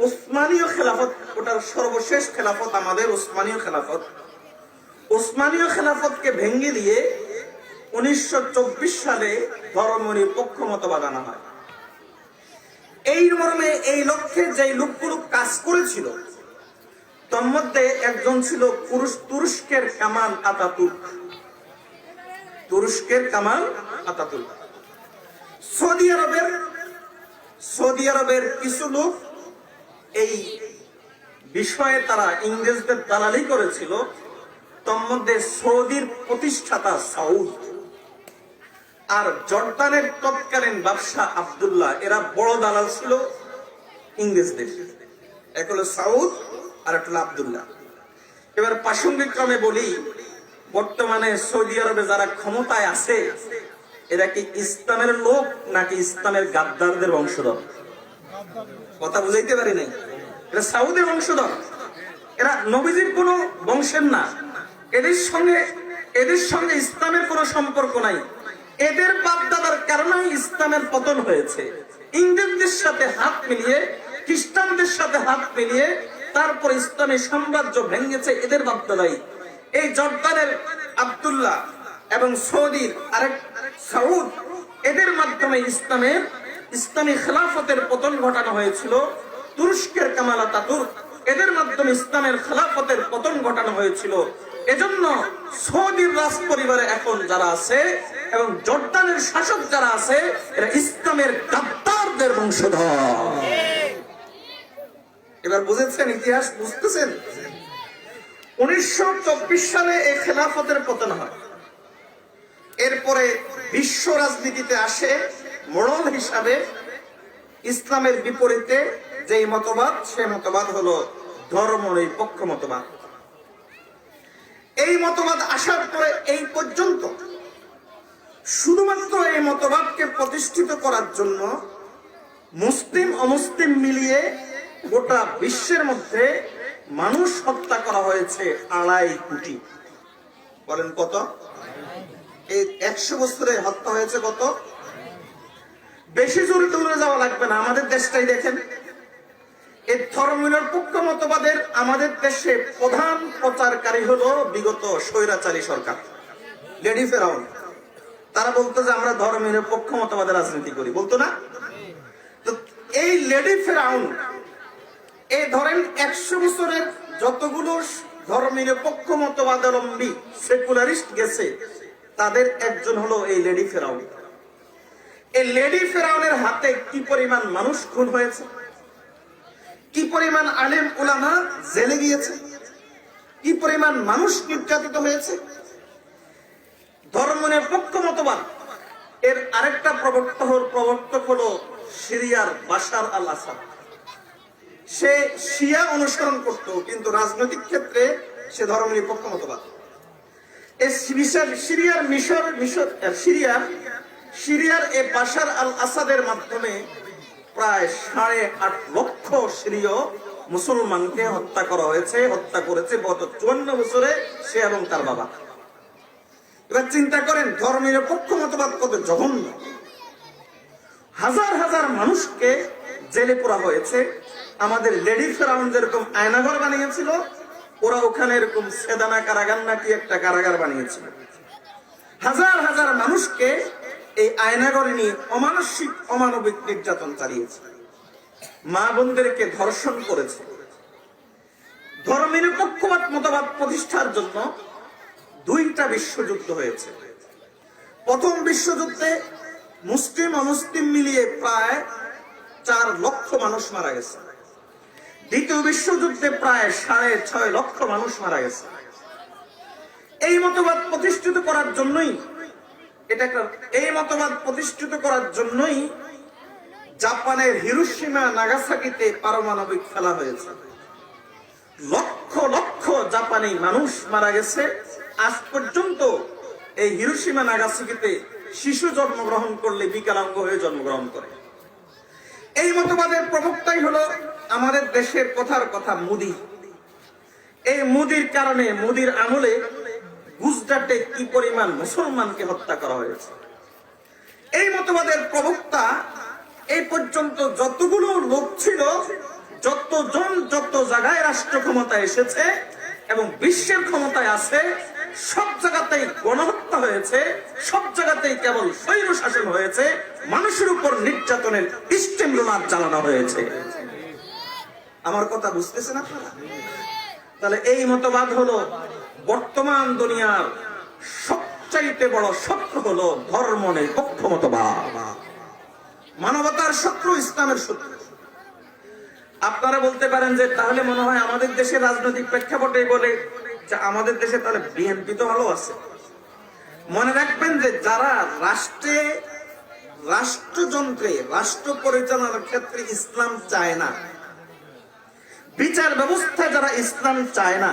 উসমানীয় খেলাফত, ওটার সর্বশেষ খেলাফত আমাদের উসমানীয় খেলাফত, উসমানীয় খেলাফতকে ভেঙে দিয়ে 1924 সালে ধর্মনিরপেক্ষ মতবাদ আনা হয়। এই মর্মে, এই লক্ষ্যে যে লোকগুলো কাজ করেছিল তার মধ্যে একজন ছিল তুরস্কের কামাল আতাতুর্ক। তুরস্কের কামাল আতাতুর্ক। সৌদি আরবের কিছু লোক এই বিষয়ে তারা ইংরেজদের দালালি করেছিল, তার মধ্যে সৌদির প্রতিষ্ঠাতা সাউদ। আর জর্দানের তৎকালীন বাদশা আব্দুল্লাহ, এরা বড় দালাল ছিল ইংরেজদের। এক হলো সাউদ আর এক হলো আব্দুল্লাহ। এবার প্রাসঙ্গিক ক্রমে বলি, বর্তমানে সৌদি আরবে যারা ক্ষমতায় আছে এরা কি ইসলামের লোক নাকি ইসলামের গাদ্দারদের বংশধর? কথা বুঝাইতে পারি নাই। এরা সাউদের বংশধর, এরা নবীজির কোন বংশের না। এদের সঙ্গে ইসলামের কোনো সম্পর্ক নাই। এদের বাপদাদার কারণে ইসলামের পতন হয়েছে। ইংরেজদের সাথে হাত মিলিয়ে, খ্রিস্টানদের সাথে হাত মিলিয়ে তারপর ইসলামী সাম্রাজ্য ভেঙেছে এদের বাপদাদাই। এই জর্দানের আব্দুল্লাহ এবং সৌদির আরেক সাউদ, এদের মাধ্যমে ইসলামী খেলাফতের পতন ঘটানো হয়েছিল। তুরস্কের কামাল আতাতুর্ক, এদের মাধ্যমে ইসলামের খেলাফতের পতন ঘটানো হয়েছিল। এজন্য সৌদির রাজ পরিবারে এখন যারা আছে এবং জর্দানের শাসক যারা আছে এরা ইসলামের গাদ্দারদের বংশধর। এবার বুঝেছেন, ইতিহাস বুঝতেছেন? 1924 সালে এই খেলাফতের পতন হয়। এরপরে বিশ্ব রাজনীতিতে আসে মোড়ল হিসাবে ইসলামের বিপরীতে যেই মতবাদ, সে মতবাদ হলো ধর্মনিরপেক্ষ মতবাদ। এই মতবাদ আসার পরে এই পর্যন্ত শুধুমাত্র এই মতবাদকে প্রতিষ্ঠিত করার জন্য মুসলিম অমুসলিম মিলিয়ে গোটা বিশ্বের মধ্যে মানুষ হত্যা করা হয়েছে 2.5 কোটি। বলেন কত? এই 100 বছরে হত্যা হয়েছে কত? বেশি দূরে যাওয়া লাগবে না, আমাদের দেশটাই দেখেন। এই ধর্মনিরপেক্ষ মতবাদের আমাদের দেশে প্রধান প্রচারকারী হলো বিগত স্বৈরাচারী সরকার, লেডি ফেরাউন। তারা বলতো যে আমরা ধর্মনিরপেক্ষ মতবাদের রাজনীতি করি, বলতো না? তো এই লেডি ফেরাউন, এই ধরেন 100 বছরের যতগুলো ধর্মনিরপেক্ষ মতবাদাবলম্বী সেকুলারিস্ট গেছে, তাদের একজন হলো এই লেডি ফেরাউন। এই লেডি ফেরাউনের হাতে কি পরিমাণ মানুষ খুন হয়েছে, কি পরিমাণ আলেম উলামা জেলে গিয়েছে, কি পরিমাণ মানুষ নির্যাতিত হয়েছে। ধর্মনিরপেক্ষ মতবাদ এর আরেকটা প্রবর্তক হলো সিরিয়ার বাশার আল আসাদ। সে শিয়া অনুসরণ করত, কিন্তু রাজনৈতিক ক্ষেত্রে সে ধর্মনিরপেক্ষ মতবাদ। সিরিয়ার এই বাশার আল আসাদের মাধ্যমে প্রায় 8.5 লক্ষ সিরীয় মুসলমানকে হত্যা করা হয়েছে, হত্যা করেছে গত 54 বছরে সে এবং তার বাবা। এবার চিন্তা করেন ধর্মনিরপেক্ষ মতবাদ কত জঘন্য। হাজার হাজার মানুষকে জেলে পোড়া হয়েছে। আমাদের লেডি ফেরাউন যেরকম আয়নাঘর বানিয়েছিল, ওরা ওখানে এরকম সেদানা কারাগার নাকি একটা কারাগার বানিয়েছিল। হাজার হাজার মানুষকে এই আয়নাঘরে নিয়ে অমানবিক নির্যাতন চালিয়েছে, মা বোনদেরকে ধর্ষণ করেছে। ধর্মনিরপেক্ষবাদ মতবাদ প্রতিষ্ঠার জন্য 2টা বিশ্বযুদ্ধ হয়েছে। প্রথম বিশ্বযুদ্ধে মুসলিম অমুসলিম মিলিয়ে প্রায় 4 লক্ষ মানুষ মারা গেছে। দ্বিতীয় বিশ্বযুদ্ধে প্রায় 6.5 লক্ষ মানুষ মারা গেছে। এই মতবাদ প্রতিষ্ঠিত করার জন্যই জাপানের হিরোশিমা নাগাসাকিতে পারমাণবিক ফেলা হয়েছে। লক্ষ লক্ষ জাপানি মানুষ মারা গেছে। আজ পর্যন্ত এই হিরোশিমা নাগাসাকিতে শিশু জন্মগ্রহণ করলে বিকলাঙ্গ হয়ে জন্মগ্রহণ করে। এই মতবাদের প্রবক্তাই হলো আমাদের দেশের কথার কথা মোদী। এই মোদীর কারণে, মোদীর আমলে গুজরাটে কি পরিমাণ মুসলমানকে হত্যা করা হয়েছে। এই মতবাদের প্রবক্তা এই পর্যন্ত যতগুলো লোক ছিল, যতজন যত জায়গায় রাষ্ট্র ক্ষমতায় এসেছে এবং বিশ্বের ক্ষমতায় আছে, সব জায়গাতেই গণহত্যা হয়েছে, সব জায়গাতেই কেবল স্বৈর শাসন হয়েছে, মানুষের উপর নির্যাতনের স্টিমুলার চালানো হয়েছে। আমার কথা বুঝতেছেন আপনারা? তাহলে এই মতবাদ হলো বর্তমান দুনিয়ার সবচাইতে বড় শত্রু, হলো ধর্মনিরপেক্ষ মতবাদ। মানবতার শত্রু, ইসলামের শত্রু। আপনারা বলতে পারেন যে তাহলে মনে হয় আমাদের দেশের রাজনৈতিক প্রেক্ষাপটে বলে যে আমাদের দেশে তাহলে বিএনপি তো ভালো আছে। মনে রাখবেন যে যারা রাষ্ট্রযন্ত্রে রাষ্ট্র পরিচালনার ক্ষেত্রে ইসলাম চায় না, বিচার ব্যবস্থায় যারা ইসলাম চায় না,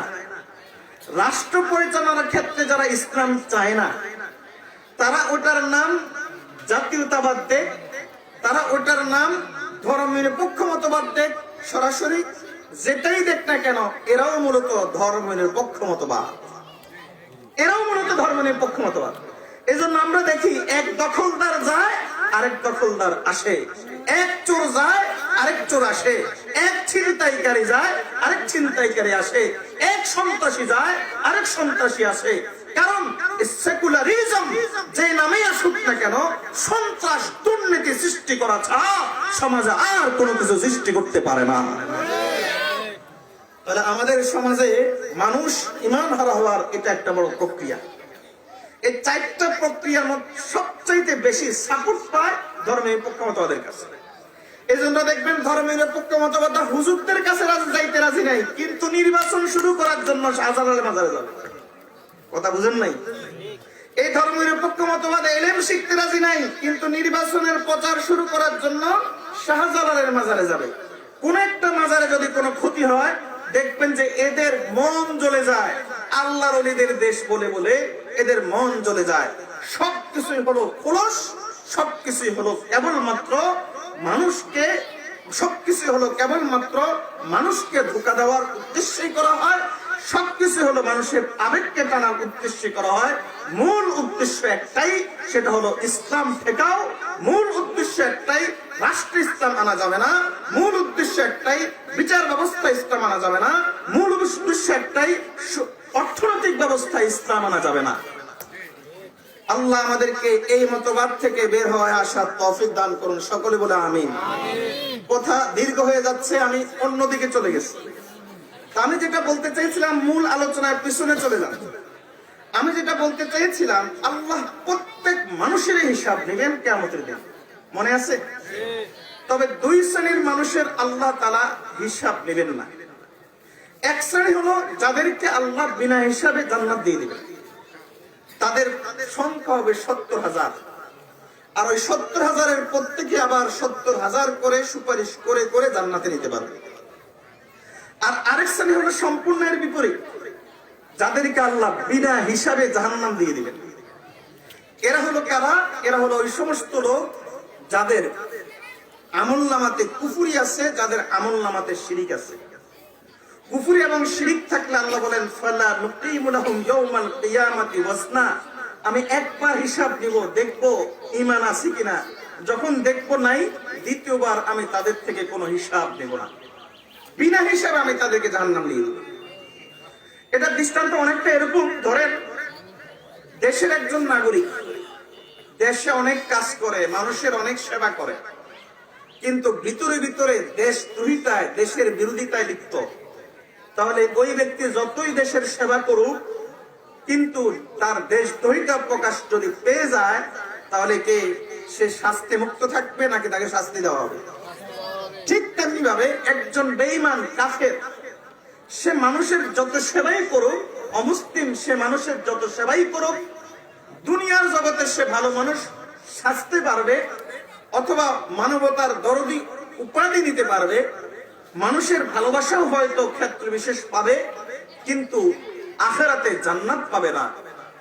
রাষ্ট্র পরিচালনার ক্ষেত্রে যারা ইসলাম চায় না, তারা ওটার নাম জাতীয়তাবাদ দেখ, তারা ওটার নাম ধর্মনিরপেক্ষ মতবাদ দেখ, সরাসরি যেটাই দেখ না কেন এরাও মূলত ধর্মনিরপেক্ষ মতবাদ, এরাও মূলত ধর্মনিরপেক্ষ মতবাদ। এই জন্য আমরা দেখি এক দখলদার যায় আরেক দখলদার আসে, এক চোর যায় আরেক চোর আসে, এক ছিনতাইকারী যায় আরেক ছিনতাইকারী আসে, এক সন্ত্রাসী যায় আরেক সন্ত্রাসী আসে। কারণ সেকুলারিজম যে নামে আসুক না কেন, সন্ত্রাস দুর্নীতি সৃষ্টি করা ছাড়া সমাজে আর কোনো কিছু সৃষ্টি করতে পারে না। তাহলে আমাদের সমাজে মানুষ ঈমান হারা হওয়ার এটা একটা বড় প্রক্রিয়া। এই চারটা প্রক্রিয়ার মধ্যে সবচাইতে বেশি সাপোর্ট পায় ধর্মনিরপেক্ষ মতবাদের কাছে। এই জন্য দেখবেন ধর্মনিরপেক্ষ মতবাদ হুজুরদের কাছে যাইতে রাজি নাই, কিন্তু নির্বাচন শুরু করার জন্য শাহজালালের মাজারে যাবে। কথা বুঝেন নাই? এই ধর্মনিরপেক্ষ মতবাদ ইলম শিখতে রাজি নাই, কিন্তু নির্বাচনের প্রচার শুরু করার জন্য শাহজালালের মাজারে যাবে। কোন একটা মাজারে যদি কোনো ক্ষতি হয়, দেখবেন যে এদের মন জ্বলে যায়। আল্লাহর ওলিদের দেশ বলে বলে এদের মন জ্বলে যায়। সবকিছুই হলো খোলস, সবকিছুই হলো কেবলমাত্র মানুষকে ধোঁকা দেওয়ার উদ্দেশ্যেই করা হয়। সবকিছু হলো মানুষের আবেগকে টানার উদ্দেশ্যে করা হয়। মূল উদ্দেশ্য একটাই, সেটা হলো ইসলাম ঠেকাও। মূল উদ্দেশ্য একটাই, রাষ্ট্র ইসলাম আনা যাবে না। মূল উদ্দেশ্য একটাই, বিচার ব্যবস্থা ইসলাম আনা যাবে না। মূল উদ্দেশ্য একটাই, অর্থনৈতিক ব্যবস্থা ইসলাম আনা যাবে না। আল্লাহ আমাদেরকে এই মতবাদ থেকে বের হয়ে আসার তৌফিক দান করুন, সকলে বলে আমিন। কথা দীর্ঘ হয়ে যাচ্ছে, আমি অন্যদিকে চলে গেছি। আমি যেটা বলতে চাইছিলাম, মূল আলোচনার পিছনে চলে যান। আমি যেটা বলতে চাইছিলাম, আল্লাহ প্রত্যেক মানুষের হিসাব নেবেন কিয়ামতের দিন, মনে আছে? তবে দুই শ্রেণীর মানুষের আল্লাহ তাআলা হিসাব নেবেন না। এক শ্রেণী হলো যাদেরকে আল্লাহ বিনা হিসাবে জান্নাত দিয়ে দিবেন। তাদের সংখ্যা হবে 70,000, আর ওই 70,000-এর প্রত্যেকে আবার 70,000 করে সুপারিশ করে করে জান্নাতে নিতে পারবে। আর আরেক শ্রেণী হলো সম্পূর্ণ এর বিপরীত, যাদেরকে আল্লাহ বিনা হিসাবে জাহান্নাম দিয়ে দিবেন। এরা হলো কারা? এরা হলো ওই সমস্ত লোক যাদের আমলনামাতে কুফরি আছে, যাদের আমলনামাতে শিরিক আছে। কুফরি এবং শিরিক থাকলে আল্লাহ বলেন, ফালা নুকিমু লাহুম ইয়াউমাল কিয়ামাতি ওয়াজনা, আমি একবার হিসাব নিব, দেখব ঈমান আছে কিনা। যখন দেখব নাই, দ্বিতীয়বার আমি তাদের থেকে কোনো হিসাব নেব না। বিনা হিসাবে আমি তাদেরকে জাহান্নাম দিয়ে দেব। এটা দৃষ্টান্ত অনেকটা এরকম, ধরেন দেশের একজন নাগরিক দেশে অনেক কাজ করে, মানুষের অনেক সেবা করে, কিন্তু ভিতরে ভিতরে দেশদ্রোহিতায়, দেশের বিরোধিতায় লিপ্ত। তাহলে ওই ব্যক্তি যতই দেশের সেবা করুক, কিন্তু তার দেশদ্রোহিতা প্রকাশ যদি পেয়ে যায়, তাহলে কি সে শাস্তি মুক্ত থাকবে নাকি তাকে শাস্তি দেওয়া হবে? ঠিক তেমনি ভাবে একজন বেঈমান কাফের, সে মানুষের যত সেবাই করুক, অমুসলিম সে মানুষের যত সেবাই করুক, দুনিয়ার জগতে সে ভালো মানুষ সাজতে পারবে, অথবা মানবতার দরদি উপাধি নিতে পারবে, মানুষের ভালোবাসাও হয়তো ক্ষেত্র বিশেষ পাবে, কিন্তু আখিরাতে জান্নাত পাবে না।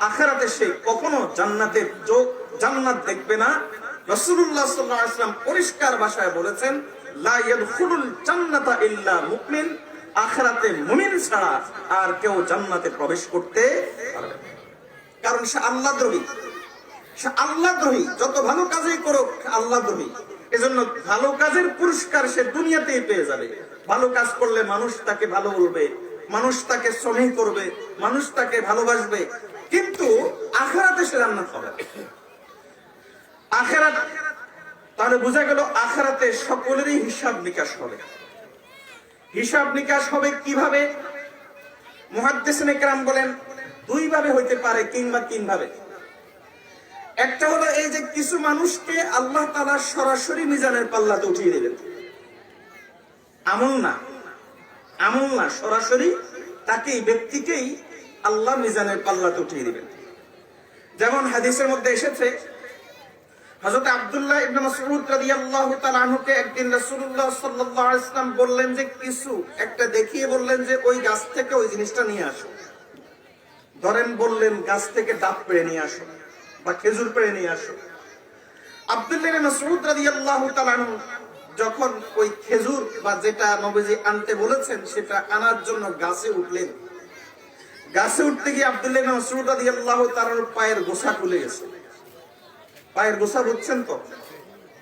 আখিরাতে সে কখনো জান্নাত দেখবে না। রাসূলুল্লাহ সাল্লাল্লাহু আলাইহি ওয়াসাল্লাম পরিষ্কার ভাষায় বলেছেন, লা ইয়াদখুলুল জান্নাতা ইল্লা মুমিন, আখিরাতে মুমিন ছাড়া আর কেউ জান্নাতে প্রবেশ করতে পারবে না। কারণ সে আল্লাহদ্রোহী, সে আল্লাহদ্রোহী, যত ভালো কাজই করুক আল্লাহদ্রোহী। এজন্য ভালো কাজের পুরস্কার সে দুনিয়াতেই পেয়ে যাবে। ভালো কাজ করলে মানুষ তাকে ভালো বলবে, মানুষ তাকে শ্রদ্ধা করবে, মানুষ তাকে ভালোবাসবে, কিন্তু আখিরাতে সে জান্নাত পাবে। আখিরাত, তাহলে বোঝা গেল আখিরাতে সকলেরই হিসাব নিকাশ হবে। হিসাব নিকাশ হবে কিভাবে? মুহাদ্দিসিনে কেরাম বলেন দুই ভাবে হইতে পারে, কিংবা তিন ভাবে। একটা হলো এই যে কিছু মানুষকে আল্লাহ তাআলা সরাসরি মিজানের পাল্লাতে উঠিয়ে দেবেন, আমল না, সরাসরি তাকেই, ব্যক্তিকেই আল্লাহ মিজানের পাল্লাতে উঠিয়ে দিবেন। যেমন হাদিসের মধ্যে এসেছে, হযরত আব্দুল্লাহ ইবনে মাসউদ রাদিয়াল্লাহু তাআলা আনহুকে একদিন রাসূলুল্লাহ সাল্লাল্লাহু আলাইহি ওয়াসাল্লাম বললেন যে কিছু একটা দেখিয়ে বললেন যে ওই গাছ থেকে ওই জিনিসটা নিয়ে আসো। ধরেন বললেন গাছ থেকে ডাব পেড়ে নিয়ে আসো বা খেজুর পেড়ে নিয়ে আসো। আব্দুল্লাহ ইবনে মাসউদ রাদিয়াল্লাহু তাআলা আনহু যখন ওই খেজুর বা যেটা নবীজি আনতে বলেছেন সেটা আনার জন্য গাছে উঠলেন। গাছে উঠতে গিয়ে আব্দুল্লাহ ইবনে মাসউদ রাদিয়াল্লাহু তাআলার পায়ের গোছা খুলে গেছে। পায়ের গোছা বুঝছেন তো,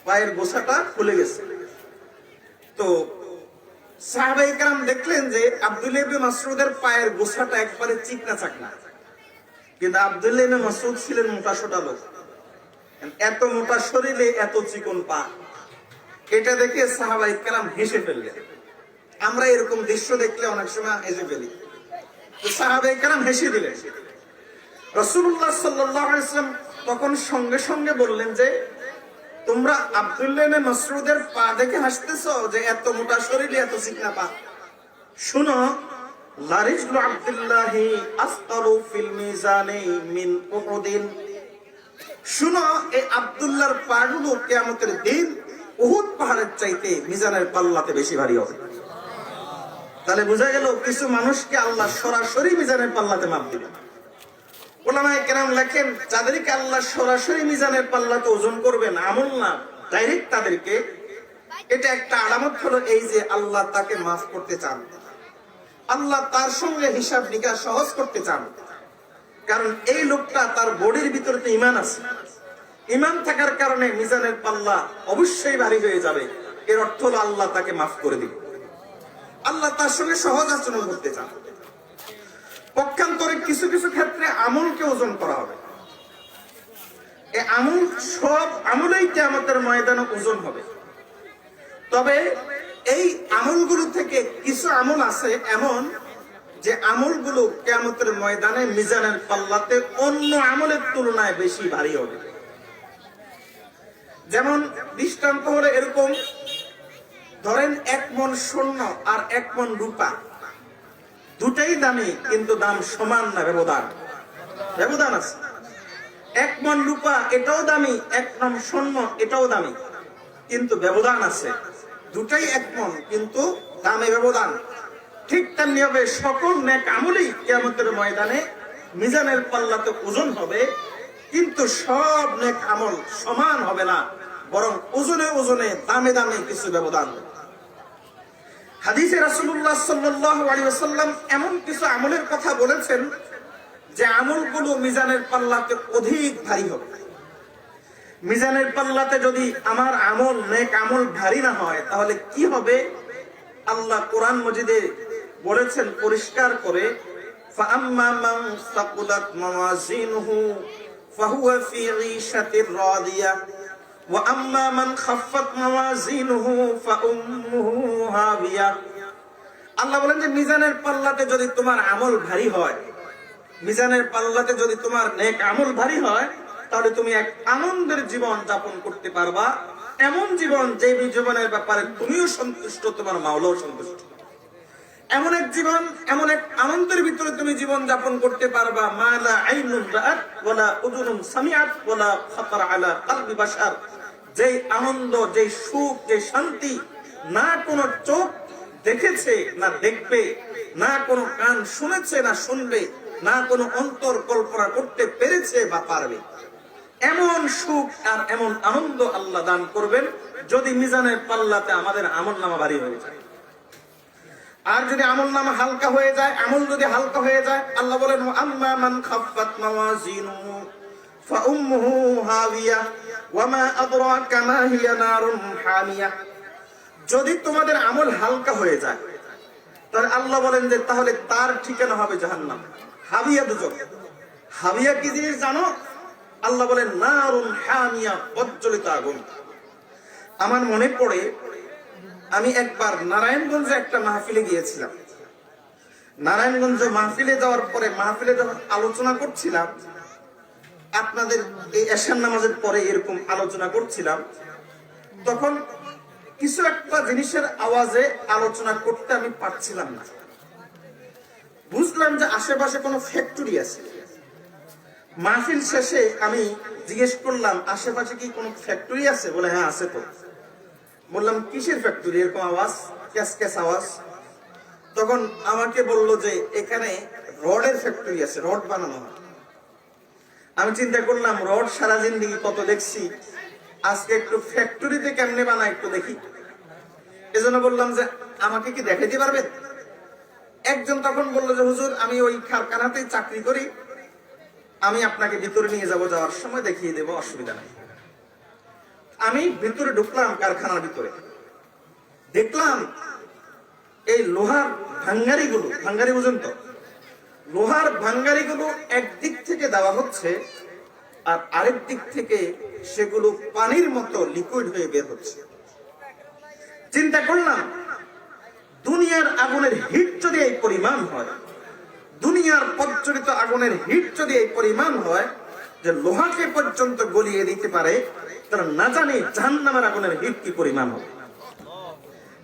পায়ের গোছাটা খুলে গেছে। তো সাহাবায়ে কেরাম দেখলেন যে আব্দুল্লাহ ইবনে মাসউদের পায়ের গোছাটা একবারে চিকনা চাকনা, কিন্তু আব্দুল্লাহ ইবনে মাসউদ ছিলেন মোটা সোটা লোক, এত মোটা শরীরে এত চিকন পা। এটা দেখে সাহাবায়ে কেরাম হেসে ফেললেন। আমরা এরকম দৃশ্য দেখলে অনেক সময় হেসে ফেলি, তো সাহাবায়ে কেরাম হেসে দিলেন। রাসূলুল্লাহ সাল্লাল্লাহু আলাইহি ওয়াসাল্লাম তখন সঙ্গে সঙ্গে বললেন যে তোমরা আব্দুল্লাহ ইবনে মাসউদের পা দেখে হাসতেছো যে এত মোটা শরীরে এত চিকনা পা? শুনো, লারিজলু আব্দুল্লাহি আসতালু ফিল মিজানি মিন উহুদিন। শুনো, এই আব্দুল্লাহর পাগুলো কিয়ামতের দিন উহুদ পাহাড়ের চাইতে মিজানের পাল্লাতে বেশি ভারী হবে। তাহলে বোঝা গেল কিছু মানুষকে আল্লাহ সরাসরি মিজানের পাল্লাতে মাপ দিবেন। উলামায়ে কেরাম লেখেন যাদেরকে আল্লাহ সরাসরি মিজানের পাল্লাতে ওজন করবেন, আমল না ডাইরেক্ট তাদেরকে, এটা একটা আলামত হলো এই যে আল্লাহ তাকে মাফ করতে চান, আল্লাহ তার সঙ্গে হিসাব নিকাশ সহজ করতে চান। কারণ এই লোকটা তার বডির ভিতরে তো ঈমান আছে, ঈমান থাকার কারণে মিজানের পাল্লা অবশ্যই ভারী হয়ে যাবে। এর অর্থ হলো আল্লাহ তাকে মাফ করে দিবে, আল্লাহ তার সঙ্গে সহজ আচরণ করতে চান। পক্ষান্তরে কিছু কিছু ক্ষেত্রে আমলকে ওজন করা হবে। এই আমল সব আমলেই কিয়ামতের ময়দানে ওজন হবে। তবে এই আমলগুলো থেকে কিছু আমল আছে এমন যে আমলগুলো কিয়ামতের ময়দানে মিজানের পাল্লাতে অন্য আমলের তুলনায় বেশি ভারী হবে। যেমন দৃষ্টান্ত হলো এরকম, ধরেন 1 মণ স্বর্ণ আর 1 মণ রূপা, দুটাই দামি কিন্তু দাম সমান না, ব্যবধান আছে। 1 মণ রূপা এটাও দামি, 1 মণ স্বর্ণ এটাও দামি, কিন্তু ব্যবধান আছে। দুটাই 1 মণ কিন্তু দামে ব্যবধান। ঠিক তেমনি হবে সকল নেক আমলই কিয়ামতের ময়দানে মিজানের পাল্লাতে ওজন হবে, কিন্তু সব নেক আমল সমান হবে না, বরং ওজনে ওজনে দামে দামে কিছু ব্যবধান। হাদিসে রাসূলুল্লাহ সাল্লাল্লাহু আলাইহি ওয়াসাল্লাম এমন কিছু আমলের কথা বলেছেন যে আমলগুলো মিজানের পাল্লাতে অধিক ভারী হবে। মিজানের পাল্লাতে যদি আমার আমল নেক আমল ভারী না হয় তাহলে কি হবে? আল্লাহ কোরআন মাজিদে বলেছেন পরিষ্কার করে, ফাআম্মা মান সাকুলাত মাওয়াজিনুহু ফাহুয়া ফি ঈশাতির রাদিয়া ওয়া আম্মা মান খাফফাত মাওয়াজিনুহু ফাউম্মুহু হাবিয়া। আল্লাহ বলেন যে মিজানের পাল্লাতে যদি তোমার আমল ভারী হয়, মিজানের পাল্লাতে যদি তোমার নেক আমল ভারী হয়, তাহলে তুমি এক আনন্দের জীবন যাপন করতে পারবা, এমন জীবন যে জীবনের ব্যাপারে তুমিও সন্তুষ্ট, তোমার মাওলাও সন্তুষ্ট। এমন এক জীবন, এমন এক আনন্দের ভিতরে তুমি জীবন যাপন করতে পারবা, মা লা আইনুন রাআত ওয়ালা উযুনুন সামিআত ওয়ালা খাতারা আলা কলবি বাশার। যেই আনন্দ, যেই সুখ, যে শান্তি না কোনো চোখ দেখেছে না দেখবে, না কোনো কান শুনেছে না শুনবে, না কোনো অন্তর কল্পনা করতে পেরেছে বা পারবে, এমন সুখ আর এমন আনন্দ আল্লাহ দান করবেন যদি মিজানের পাল্লাতে আমাদের আমলনামা ভারী হয়ে যায়। আর যদি আমলনামা হালকা হয়ে যায়, আমল যদি হালকা হয়ে যায়, আল্লাহ বলেন আম্মা মান খাফফাত মাওয়াজিনুহু ফাউম্মুহু হাবিয়া ওয়া মা আদরাকা মা হিয়া নারুন হামিয়া। যদি তোমাদের আমল হালকা হয়ে যায় তাহলে আল্লাহ বলেন যে তাহলে তার ঠিকানা হবে জাহান্নাম, হাবিয়া, দুজক। হাবিয়া কি জিনিস জানো? আল্লাহ বলেন নারুন হামিয়া, প্রজ্বলিত আগুন। আমার মনে পড়ে আমি একবার নারায়ণগঞ্জে একটা মাহফিলে গিয়েছিলাম। নারায়ণগঞ্জ মাহফিলে যাওয়ার পরে মাহফিলে যখন আলোচনা করছিলাম, আপনাদের এই এশার নামাজের পরে এরকম আলোচনা করছিলাম, তখন কিছু একটা জিনিসের আওয়াজে আলোচনা করতে আমি পারছিলাম না। বুঝলাম যে আশেপাশে কোনো ফ্যাক্টরি আছে। মাহফিল শেষে আমি জিজ্ঞেস করলাম আশেপাশে কি কোনো ফ্যাক্টরি আছে? বলে হ্যাঁ আছে। তো বললাম কিসের ফ্যাক্টরি, এরকম আওয়াজ, ক্যাস ক্যাস আওয়াজ? তখন আমাকে বললো যে এখানে রডের ফ্যাক্টরি আছে, রড বানানো হয়। আমি চিন্তা করলাম রড সারা জিন্দেগি কত দেখছি, আজকে একটু ফ্যাক্টরিতে কেমনে বানায় একটু দেখি। এজন্য বললাম যে আমাকে কি দেখাইতে পারবেন? একজন তখন বললো যে হুজুর আমি ওই কারখানাতেই চাকরি করি, আমি আপনাকে ভিতরে নিয়ে যাব, যাওয়ার সময় দেখিয়ে দেবো, অসুবিধা নেই। আমি ভিতরে ঢুকলাম, কারখানার ভিতরে দেখলাম এই লোহার ভাঙ্গারিগুলো, ভাঙ্গারি বুঝুন তো, লোহার ভাঙ্গারিগুলো একদিক থেকে দেওয়া হচ্ছে আর আরেক দিক থেকে সেগুলো পানির মতো লিকুইড হয়ে বের হচ্ছে। চিন্তা করলাম দুনিয়ার আগুনের হিট যদি এই পরিমাণ হয়, দুনিয়ার প্রজ্বলিত আগুনের হিট যদি এই পরিমাণ হয় যে লোহাকে পর্যন্ত গলিয়ে দিতে পারে, তাহলে না জানি জাহান্নামের আগুনের হিট কি পরিমাণ হবে,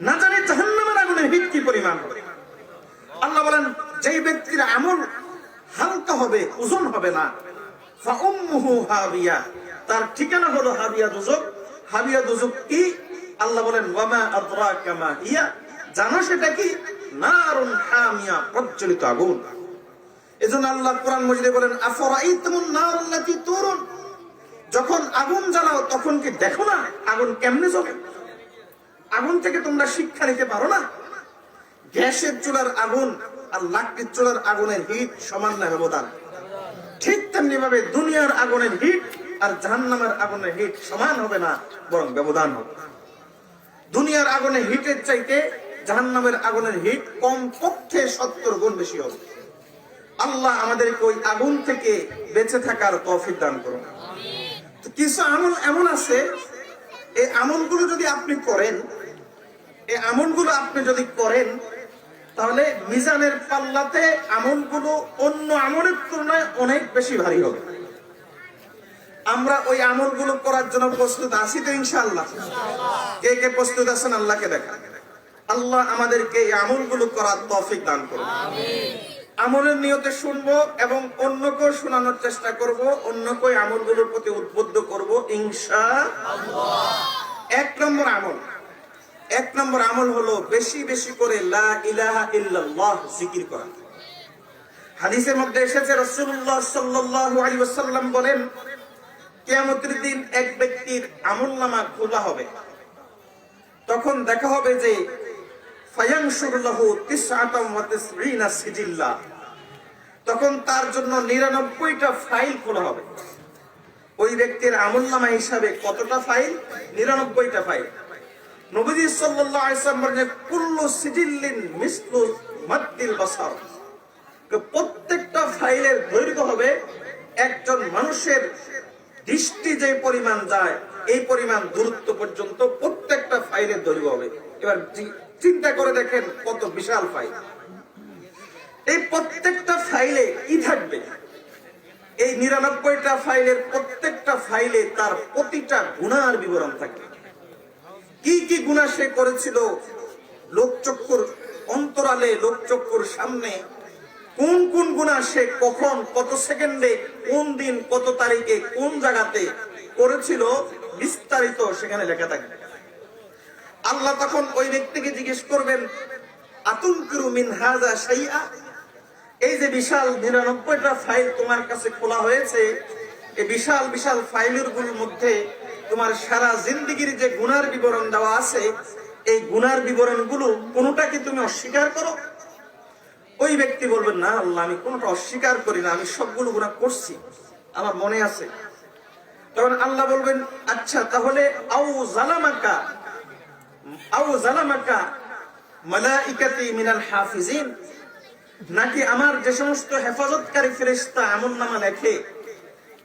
না জানি জাহান্নামের আগুনের হিট কি পরিমাণ হবে। আল্লাহ বলেন যেই ব্যক্তির আমল হালকা হবে, ওজন হবে না, ফাউম্মুহু হাবিয়া, তার ঠিকানা হলো হাবিয়া দুজক। হাবিয়া দুজক কি? আল্লাহ বলেন ওয়ামা আদরাকা মা হিয়া, জানো সেটা কি? নারুন হামিয়া, প্রজ্বলিত আগুন। এজন্য আল্লাহ কোরআন মাজিদে বলেন আফরাইতুমুন নারুল্লাতী তুরুন, যখন আগুন জ্বালাও তখন কি দেখো না আগুন কেমনে জ্বলে? আগুন থেকে তোমরা শিক্ষা নিতে পারো না? গ্যাসের চুলার আগুন আর লাকড়ির চুলার আগুনের হিট সমান না ব্যবধান? ঠিক তেমনি ভাবে দুনিয়ার আগুনের হিট আর জাহান্নামের আগুনের হিট সমান হবে না, বরং ব্যবধান হবে। দুনিয়ার আগুনের হিটের চাইতে জাহান্নামের আগুনের হিট কম পক্ষে 70 গুণ বেশি হবে। আল্লাহ আমাদেরকে ওই আগুন থেকে বেঁচে থাকার তৌফিক দান করুন। কিছু আমল এমন আছে, এই আমলগুলো যদি আপনি করেন, এই আমলগুলো আপনি যদি করেন, তাহলে মিজানের পাল্লাতে আমলগুলো অন্য আমলের তুলনায় অনেক বেশি ভারী হবে। আমরা ওই আমলগুলো করার জন্য প্রস্তুত আছি তো ইনশাআল্লাহ? কে কে প্রস্তুত আছেন আল্লাহকে দেখা। আল্লাহ আমাদেরকে এই আমলগুলো করার তৌফিক দান করুন। আমলের নিয়তে শুনবো এবং অন্যকেও শোনানোর চেষ্টা করব, অন্যকে আমলগুলোর প্রতি উদ্বুদ্ধ করব ইনশাআল্লাহ। এক নম্বর আমল হলো বেশি বেশি করে লা ইলাহা ইল্লাল্লাহ জিকির করা। হাদিসের মধ্যে এসেছে রাসূলুল্লাহ সাল্লাল্লাহু আলাইহি ওয়াসাল্লাম বলেন কিয়ামতের দিন এক ব্যক্তির আমলনামা খোলা হবে, তখন দেখা হবে যে ফায়ানশুর লাহু 99 সিজিল্লা, তখন তার জন্য 99টা ফাইল খোলা হবে। ওই ব্যক্তির আমলনামা হিসাবে কতটা ফাইল? 99টা ফাইল। নবী সাল্লাল্লাহু আলাইহি ওয়াসাল্লাম বলেন কুল্লু সিজিল্লিন মিসলু মাদ্দিল বাসার, প্রত্যেকটা ফাইলের দৈর্ঘ্য হবে একজন মানুষের দৃষ্টি যে পরিমাণ যায় এই পরিমাণ দূরত্ব পর্যন্ত প্রত্যেকটা ফাইলের দৈর্ঘ্য হবে। এবার চিন্তা করে দেখেন কত বিশাল ফাইল। এই প্রত্যেকটা ফাইলে কি থাকবে? এই 99টা ফাইলের প্রত্যেকটা ফাইলে তার প্রতিটা গুনার বিবরণ থাকবে। কি কি গুনাহ সে করেছিল, লোকচক্ষুর অন্তরালে, লোকচক্ষুর সামনে কোন কোন গুনাহ সে কখন, কত সেকেন্ডে, কোন দিন, কত তারিখে, কোন জায়গাতে করেছিল, বিস্তারিত সেখানে লেখা থাকবে। আল্লাহ তখন ওই ব্যক্তিকে জিজ্ঞেস করবেন আতুনকিরু মিন হাযা শাইআ, এই যে বিশাল 99টা ফাইল তোমার কাছে খোলা হয়েছে, এই বিশাল বিশাল ফাইলের গুলোর মধ্যে তোমার সারা জিন্দেগীর যে গুনার বিবরণ দেওয়া আছে, এই গুনার বিবরণ গুলো কোনটা কি তুমি অস্বীকার করো? ওই ব্যক্তি বলবেন না আল্লাহ, আমি কোনটা অস্বীকার করি না, আমি সবগুলো গুনাহ করছি, আমার মনে আছে। তখন আল্লাহ বলবেন আচ্ছা তাহলে আউ জালামাকা মালাইকাতি মিনাল হাফিজিন, নাকি আমার যে সমস্ত হেফাজতকারী ফেরেশতা আমলনামা লেখে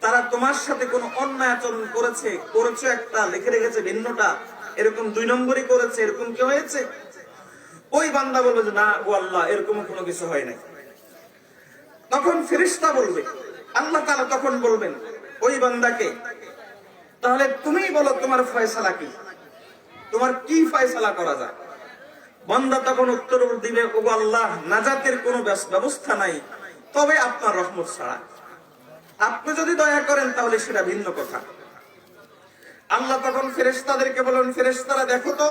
তারা তোমার সাথে কোনো অন্যায় আচরণ করেছে একটা, লিখে রেখেছে ভিন্নটা, এরকম 2 নম্বরই করেছে, এরকম কি হয়েছে? ওই বান্দা বলবে যে না ও আল্লাহ, এরকম কোনো কিছু হয় নাই। তখন ফেরেশতা বলবে, আল্লাহ তাআলা তখন বলবেন ওই বান্দাকে তাহলে তুমি বলো তোমার ফয়সালা কি, তোমার কি ফয়সালা করা যায়? বান্দা তখন উত্তর দিবে ও আল্লাহ, নাজাতের কোনো ব্যবস্থা নাই তবে আপনার রহমত ছাড়া। আপনি যদি দয়া করেন তাহলে সেটা ভিন্ন কথা। আল্লাহ তখন ফেরেশতাদেরকে বলেন, ফেরেশতারা দেখো তো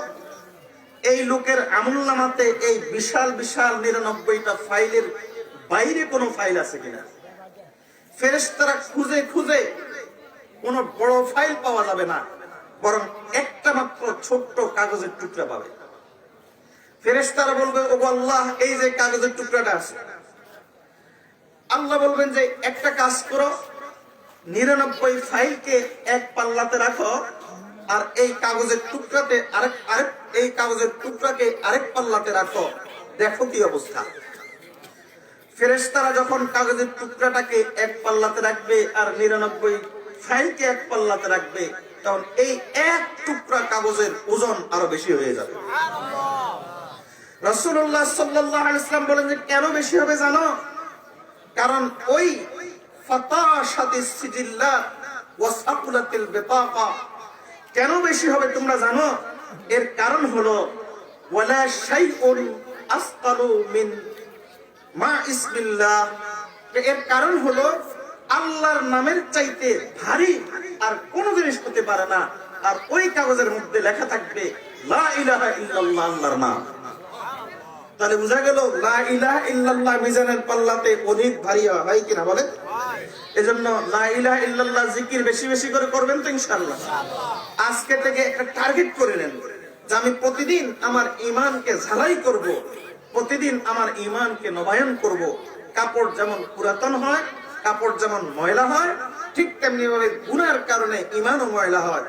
এই লোকের আমলনামাতে এই বিশাল বিশাল 99টা ফাইলের বাইরে কোনো ফাইল আছে কিনা। ফেরেশতারা খুঁজে খুঁজে কোনো বড় ফাইল পাওয়া যাবে না, বরং একটা মাত্র ছোট্ট কাগজের টুকরা পাবে। ফেরেশতারা বলবে, ওগো আল্লাহ, এই যে কাগজের টুকরাটা আছে। আল্লাহ বলবেন যে একটা কাজ করো, 99 ফাইলকে এক পাল্লাতে রাখো, আর এই কাগজের টুকরাতে এই কাগজের টুকরাকে আরেক পাল্লাতে রাখো, দেখো কি অবস্থা। ফেরেশতারা যখন কাগজের টুকরাটাকে এক পাল্লাতে রাখবে আর 99 ফাইলকে এক পাল্লাতে রাখবে, তখন এই এক টুকরা কাগজের ওজন আরো বেশি হয়ে যাবে। রাসূলুল্লাহ সাল্লাল্লাহু আলাইহি ওয়াসাল্লাম বলেন যে কেন বেশি হবে জানো? কারণ ওই ফাতাশাতিস সিজিল্লাহ ওয়া সাকুলাতিল বিতাকা কেন বেশি হবে তোমরা জানো? এর কারণ হলো ওয়ালা শাইউন আসকালু মিন মা ইসমিল্লাহ। এর কারণ হলো আল্লাহর নামের চাইতে ভারী আর কোন জিনিস হতে পারে না। আর ওই কাগজের মধ্যে লেখা থাকবে লা ইলাহা ইল্লাল্লাহ, আল্লাহর নাম। তাহলে বোঝা গেল লা ইলাহা ইল্লাল্লাহ মিজানের পাল্লাতে অধিক ভারী হয় কিনা বলেন? এজন্য লা ইলাহা ইল্লাল্লাহ জিকির বেশি বেশি করে করবেন তো ইনশাআল্লাহ। আজকে থেকে একটা টার্গেট করে নেন যে আমি প্রতিদিন আমার ঈমানকে ঝালাই করব, প্রতিদিন আমার ঈমানকে নবায়ন করব। কাপড় যেমন পুরাতন হয়, কাপড় যেমন ময়লা হয়, ঠিক তেমনি ভাবে গুনার কারণে ঈমানও ময়লা হয়।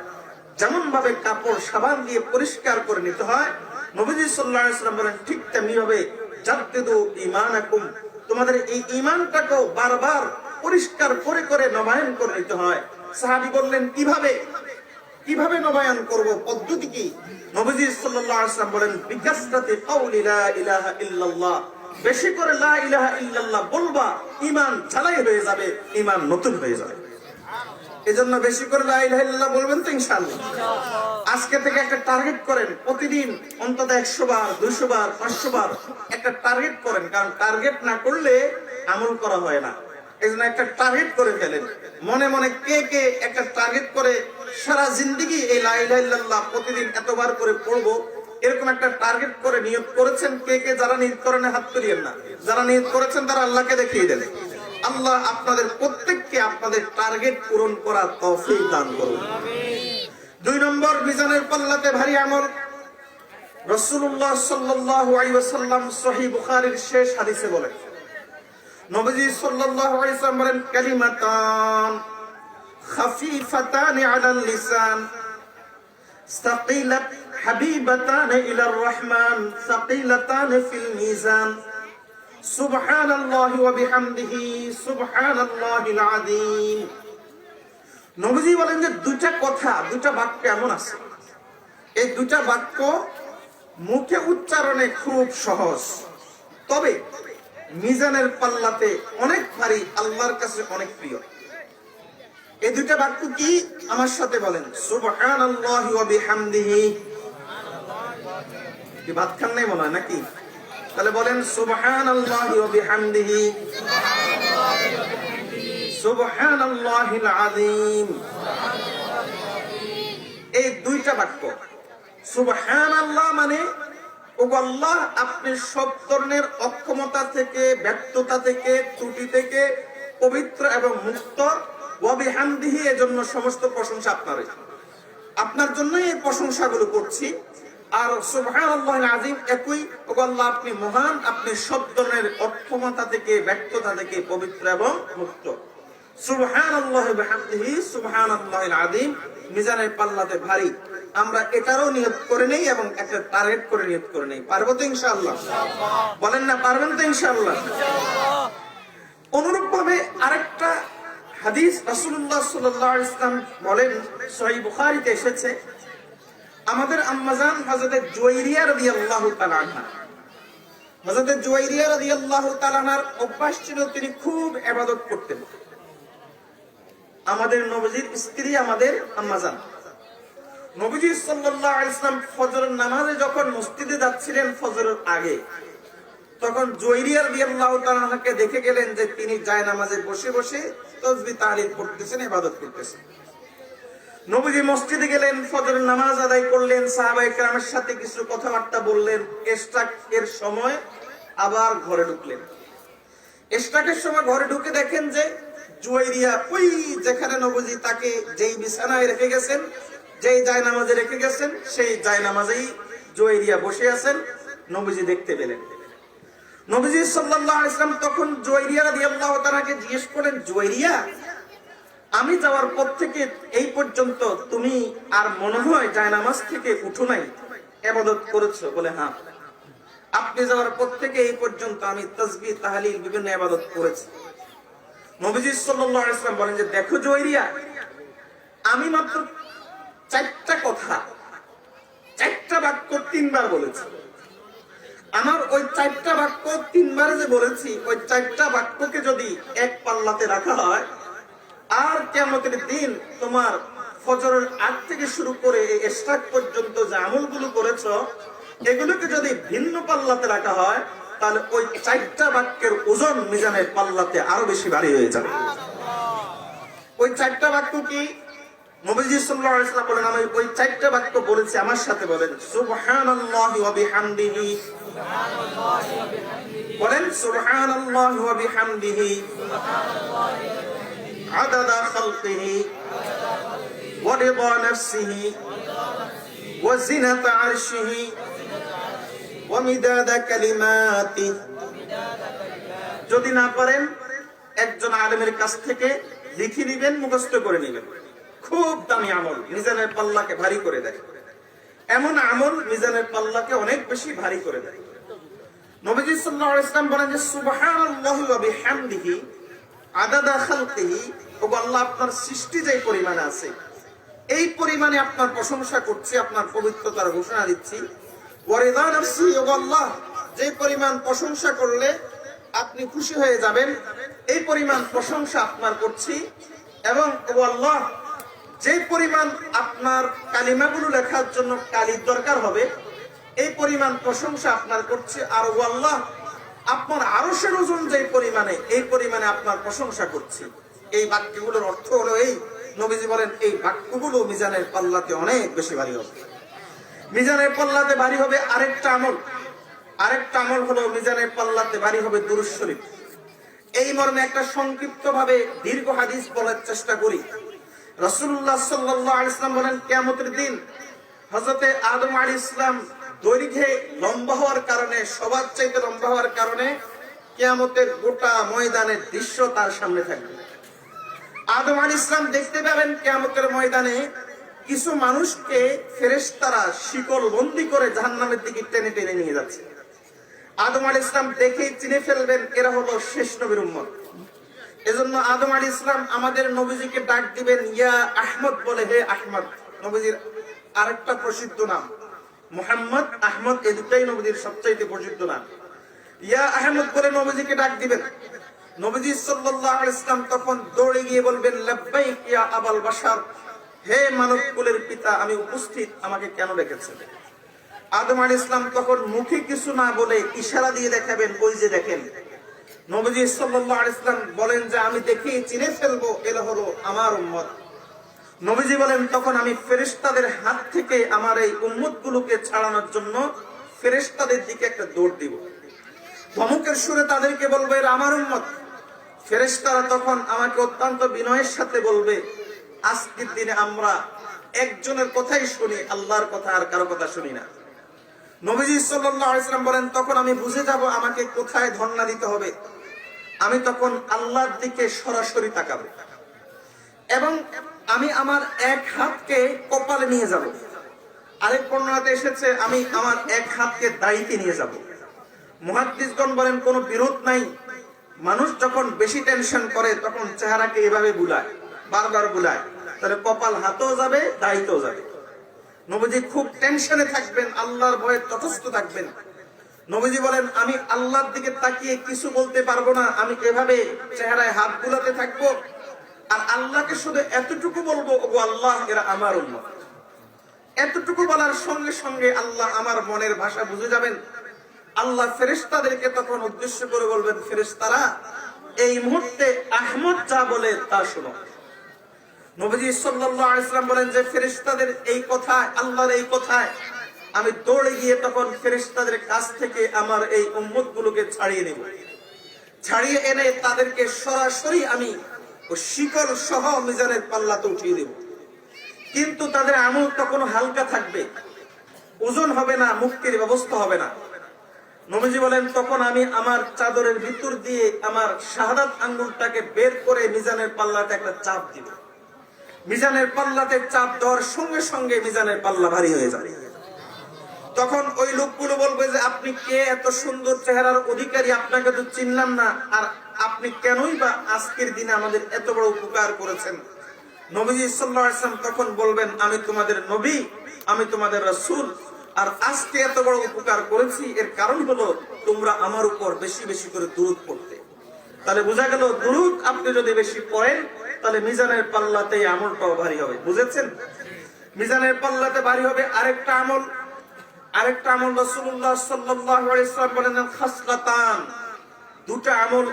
যেমন ভাবে কাপড় সাবান দিয়ে পরিষ্কার করে নিতে হয়, নবীজি সাল্লাল্লাহু আলাইহি ওয়াসাল্লাম বলেন ঠিক তেমনি ভাবে জাদ্দিদু ঈমানাকুম, তোমাদের এই ঈমানটাকে বারবার পরিষ্কার করে করে নবায়ন করে নিতে হয়। সাহাবী বললেন কিভাবে কিভাবে নবায়ন করব, পদ্ধতি কি? নবীজি সাল্লাল্লাহু আলাইহি ওয়াসাল্লাম বলেন বিকাসরাতি কাউলি লা ইলাহা ইল্লাল্লাহ, বেশি করে লা ইলাহা ইল্লাল্লাহ বলবা, ঈমান ঝালাই হয়ে যাবে, ঈমান নতুন হয়ে যাবে। এজন্য বেশি করে লা ইলাহা ইল্লাল্লাহ বলবেন তো ইনশাআল্লাহ। আজকে থেকে একটা টার্গেট করেন, প্রতিদিন অন্তত 100 বার, 200 বার, 500 বার একটা টার্গেট করেন। কারণ টার্গেট না করলে আমল করা হয় না। এজন্য একটা টার্গেট করে ফেলেন মনে মনে। কে কে একটা টার্গেট করে সারা জিন্দেগি এই লা ইলাহা ইল্লাল্লাহ প্রতিদিন এতবার করে পড়বো, এরকম একটা টার্গেট করে নিয়ত করেছেন? কে কে যারা নিয়ত করেন হাত তুলিয়েন না, যারা নিয়ত করেছেন তারা আল্লাহকে দেখিয়ে দেন। আল্লাহ আপনাদের প্রত্যেককে আপনাদের টার্গেট পূরণ করার তৌফিক দান করুন। 2 নম্বর, মিজানের পাল্লাতে ভারী আমল। রাসূলুল্লাহ সাল্লাল্লাহু আলাইহি ওয়াসাল্লাম সহিহ বুখারীর শেষ হাদিসে বলেন, নবীজি সাল্লাল্লাহু আলাইহি ওয়াসাল্লাম বলেন কালিমাতান খাফিফাতান আলাল লিসান সাকিলাত হাবিবাতান ইলার রহমান সাকিলাতান ফিল মিজান সুবহানাল্লাহি ওয়া বিহামদিহি সুবহানাল্লাহিল আযীম। নবীজি বলেন যে দুইটা কথা, দুইটা বাক্য এমন আছে, এই দুইটা বাক্য মুখে উচ্চারণে খুব সহজ, তবে মিজানের পাল্লাতে অনেক ভারী, আল্লাহর কাছে অনেক প্রিয়। এই দুইটা বাক্য কি? আমার সাথে বলেন সুবহানাল্লাহি ওয়া বিহামদিহি। কি ভাত খান নাই মনে হয় নাকি? তাহলে বলেন সুবহানাল্লাহি ওয়া বিহামদিহি সুবহানাল্লাহিল আযীম। এই দুইটা বাক্য, সুবহানাল্লাহ মানে ওগো আল্লাহ, আপনি সব ধরনের অক্ষমতা থেকে, ব্যর্থতা থেকে, ত্রুটি থেকে পবিত্র এবং মুক্ত। ওয়া বিহামদিহি, এজন্য সমস্ত প্রশংসা আপনারই, আপনার জন্যই এই প্রশংসাগুলো করছি। আর সুবহানাল্লাহিল আযীম একই, ওগো আল্লাহ আপনি মহান, আপনি সব ধরনের অক্ষমতা থেকে, ব্যর্থতা থেকে পবিত্র এবং মুক্ত। সুবহানাল্লাহি ওয়া বিহামদিহি সুবহানাল্লাহিল আযীম মিজানের পাল্লাতে ভারী। আমরা এটারও নিয়ত করে নেই এবং একটা টার্গেট করে নিয়ত করে নেই। পারবো তো ইনশাআল্লাহ? বলেন না পারবেন তো ইনশাআল্লাহ? অনুরূপ ভাবে আরেকটা হাদিস রাসূলুল্লাহ সাল্লাল্লাহু আলাইহি ওয়াসাল্লাম বলেন, সহিহ বুখারীতে এসেছে, আমাদের আম্মাজান হযরত জুয়াইরিয়া রাদিয়াল্লাহু তাআলা আনহা, হযরত জুয়াইরিয়া রাদিয়াল্লাহু তাআলা আনহার অভ্যাস ছিল তিনি খুব ইবাদত করতেন। আমাদের নবীজির স্ত্রী আমাদের আম্মাজান। নবীজি সাল্লাল্লাহু আলাইহি ওয়াসাল্লাম ফজরের নামাজে যখন মসজিদে যাচ্ছিলেন ফজরের আগে, তখন জুয়াইরিয়া রাদিয়াল্লাহু তাআলাকে দেখে গেলেন যে তিনি জায়নামাজে বসে বসে তাসবিহ তাহলিল করতেছেন, ইবাদত করতেছেন। নবীজি মসজিদে গেলেন, ফজরের নামাজ আদায় করলেন, সাহাবায়ে কেরামের সাথে কিছু কথাবার্তা বললেন, ইশরাকের সময় আবার ঘরে ঢুকলেন। ইশরাকের সময় ঘরে ঢুকে দেখেন যে জুয়াইরিয়া ওই যেখানে নবীজি তাকে যেই বিছানায় রেখে গেছেন, যেই জায়নামাজে রেখে গেছেন, সেই জায়নামাজেই জুয়াইরিয়া বসে আছেন। নবীজি দেখতে পেলেন। নবীজি সাল্লাল্লাহু আলাইহি ওয়াসাল্লাম তখন জুয়াইরিয়া রাদিয়াল্লাহু তাআলাকে জিজ্ঞেস করেন, জুয়াইরিয়া, আমি যাওয়ার পর থেকে এই পর্যন্ত তুমি আর মনে হয় জায়নামাজ থেকে উঠো নাই, ইবাদত করেছো? বলে হ্যাঁ। আপনি যাওয়ার পর থেকে এই পর্যন্ত আমি তাসবিহ তাহলিল বিভিন্ন ইবাদত করেছি। নবীজি সাল্লাল্লাহু আলাইহি ওয়াসাল্লাম বলেন যে দেখো জুয়াইরিয়া, আমি মাত্র 4টা কথা, 4টা বাক্য 3বার বলেছি। আমার ওই 4টা বাক্য 3বার যে বলেছি, ওই 4টা বাক্যকে যদি এক পাল্লাতে রাখা হয়, আর কিয়ামতের দিন তোমার ফজরের আগ থেকে শুরু করে ইশরাক পর্যন্ত যে আমলগুলো করেছো, এগুলোকে যদি ভিন্ন পাল্লাতে রাখা হয়, তাহলে ওই 4টা বাক্যের ওজন মিজানের পাল্লাতে আরো বেশি ভারী হয়ে যাবে। ওই 4টা বাক্য কি? নবীজি সাল্লাল্লাহু আলাইহি ওয়াসাল্লাম বলেন, আমি ওই 4টা বাক্য বলেছি, আমার সাথে বলেন সুবহানাল্লাহি ওয়া বিহামদিহি। বলেন সুবহানাল্লাহি ওয়া বিহামদিহি আদাদা খালকিহি ওয়া রিদা নাফসিহি ওয়া জিনাতা আরশিহি ওয়া মিদাদা কালিমাতিহি। যদি না পারেন একজন আলেমের কাছ থেকে লিখে নিবেন, মুখস্থ করে নেবেন। খুব দামি আমল, মিজানের পাল্লাকে ভারী করে দেয়। এমন আমল মিজানের পাল্লাকে অনেক বেশি ভারী করে দেয়। নবীজি সাল্লাল্লাহু আলাইহি ওয়াসাল্লাম বলেন যে সুবহানাল্লাহি ওয়া বিহামদিহি আদাদা খালকিহি, ও আল্লাহ আপনার সৃষ্টি যে পরিমাণে আছে, এই পরিমাণে আপনার প্রশংসা করছি, আপনার পবিত্রতার ঘোষণা দিচ্ছি। ওয়া রিদা নাফসি, ও আল্লাহ যে পরিমাণ প্রশংসা করলে আপনি খুশি হয়ে যাবেন, এই পরিমাণ প্রশংসা আপনার করছি। এবং ও আল্লাহ যে পরিমাণ আপনার কালিমাগুলো লেখার জন্য কালির দরকার হবে, এই পরিমাণ প্রশংসা আপনার করছি। আর ও আল্লাহ আপনার আরশের ওজন যে পরিমাণে, এই পরিমাণে আপনার প্রশংসা করছি। এই বাক্যগুলোর অর্থ হলো এই, নবীজি বলেন এই বাক্যগুলো মিজানের পাল্লাতে অনেক বেশি ভারী হবে। মিজানের পাল্লাতে ভারী হবে আরেকটা আমল হলো মিজানের পাল্লাতে ভারী হবে দুরূদ শরীফ। এই মর্মে একটা সংক্ষিপ্ত ভাবে দীর্ঘ হাদিস বলার চেষ্টা করি। রাসূলুল্লাহ সাল্লাল্লাহু আলাইহি ওয়াসাল্লাম বলেন, কিয়ামতের দিন হযরতে আদম আলাইহিস সালাম দৈর্ঘ্যে লম্বা হওয়ার কারণে, সবার চাইতে লম্বা হওয়ার কারণে কিয়ামতের গোটা ময়দানের দৃশ্য তার সামনে থাকবে। আদম আলাইহিস সালাম দেখতে পাবেন কিয়ামতের ময়দানে কিছু মানুষকে ফেরেশতারা শিকল বন্দী করে জাহান্নামের দিকে টেনে টেনে নিয়ে যাচ্ছে। আদম আলাইহিস সালাম দেখেই চিনে ফেলবেন এরা হলো শেষ নবীর উম্মত। এজন্য আদম আলাইহিস সালাম আমাদের নবীজিকে ডাক দিবেন ইয়া আহমদ বলে, হে আহমদ। নবীজির আরেকটা প্রসিদ্ধ নাম মুহাম্মদ, আহমদ, এই দুটাই নবীজির সবচেয়ে প্রসিদ্ধ নাম। ইয়া আহমদ বলে নবীজিকে ডাক দিবেন। নবীজি সাল্লাল্লাহু আলাইহি ওয়াসাল্লাম তখন দৌড়ে গিয়ে বলবেন লাব্বাইক ইয়া আবাল বাশার, হে মানব কুলের পিতা, আমি উপস্থিত, আমাকে কেন ডেকেছেন? আদম আলাইহিস সালাম তখন মুখে কিছু না বলে ইশারা দিয়ে দেখাবেন, ওই যে দেখেন। নবীজি সাল্লাল্লাহু আলাইহি ওয়াসাল্লাম বলেন যে আমি দেখে চিনে ফেলবো এরা হলো আমার উম্মত। নবীজি বলেন তখন আমি ফেরেশতাদের হাত থেকে আমার এই উম্মতগুলোকে ছাড়ানোর জন্য ফেরেশতাদের দিকে একটা দৌড় দিব। ধমকের সুরে তাদেরকে বলবে এরা আমার উম্মত। ফেরেশতারা তখন আমাকে অত্যন্ত বিনয়ের সাথে বলবে, আজকের দিনে আমরা একজনের কথাই শুনি, আল্লাহর কথা আর কারো কথা শুনি না। নবীজি সাল্লাল্লাহু আলাইহি ওয়াসাল্লাম বলেন তখন আমি বুঝে যাব আমাকে কোথায় ধর্ণা দিতে হবে। আমি তখন আল্লাহর দিকে সরাসরি তাকাবো এবং আমি আমার এক হাতকে কপালে নিয়ে যাব। আরেক বর্ণনাতে এসেছে আমি আমার এক হাতকে দাড়িতে নিয়ে যাব। মুহাদ্দিসগণ বলেন কোনো বিরোধ নাই। মানুষ যখন বেশি টেনশন করে তখন চেহারাকে এভাবে বুলায়, বারবার বুলায়, তাহলে কপাল হাতেও যাবে, দাড়িতেও যাবে। নবীজি খুব টেনশনে থাকবেন, আল্লাহর ভয়ে তটস্থ থাকবেন। নবীজি বলেন আমি আল্লাহর দিকে তাকিয়ে কিছু বলতে পারবো না, আমি এভাবে চেহারায় হাত বুলাতে থাকবো আর আল্লাহকে শুধু এতটুকু বলবো, ওগো আল্লাহ এরা আমার উম্মত। এতটুকু বলার সঙ্গে সঙ্গে আল্লাহ আমার মনের ভাষা বুঝে যাবেন। আল্লাহ ফেরেশতাদেরকে তখন উদ্দেশ্য করে বলবেন, ফেরেশতারা এই মুহূর্তে আহমদ যা বলে তা শোনো। নবীজি সাল্লাল্লাহু আলাইহি ওয়াসাল্লাম বলেন যে ফেরেশতাদের এই কথায়, আল্লাহর এই কথায় আমি দৌড়ে গিয়ে তখন ফেরেশতাদের কাছ থেকে আমার এই উম্মতগুলোকে ছাড়িয়ে নেব, ছাড়িয়ে এনে তাদেরকে সরাসরি আমি শিকল সহ মিজানের পাল্লাতে উঠিয়ে দেব। কিন্তু তাদের আমল তখন হালকা থাকবে, ওজন হবে না, মুক্তির ব্যবস্থা হবে না। নবীজি বলেন তখন আমি আমার চাদরের ভিতর দিয়ে আমার শাহাদাত আঙ্গুলটাকে বের করে মিজানের পাল্লাতে একটা চাপ দিব। মিজানের পাল্লাতে চাপ দেওয়ার সঙ্গে সঙ্গে মিজানের পাল্লা ভারী হয়ে যাবে। তখন ওই লোকগুলো বলবে যে আপনি কে, এত সুন্দর চেহারার অধিকারী, আপনাকে তো চিনলাম না, আর আপনি কেনই বা আজকের দিনে আমাদের এত বড় উপকার করেছেন। নবীজি সাল্লাল্লাহু আলাইহি ওয়াসাল্লাম তখন বলবেন, আমি তোমাদের নবী, আমি তোমাদের রাসূল, আর আজকে এত বড় উপকার করেছি এর কারণ হলো তোমরা আমার উপর বেশি বেশি করে দুরূদ পড়তে। তাহলে বোঝা গেল দুরূদ আপনি যদি বেশি পড়েন তাহলে মিজানের পাল্লাতে আমলটাও ভারী হবে। বুঝেছেন? মিজানের পাল্লাতে ভারী হবে। আরেকটা আমল রাসূলুল্লাহ সাল্লাল্লাহু আলাইহি ওয়াসাল্লাম বলেন, খাসলাতান, দুটা আমল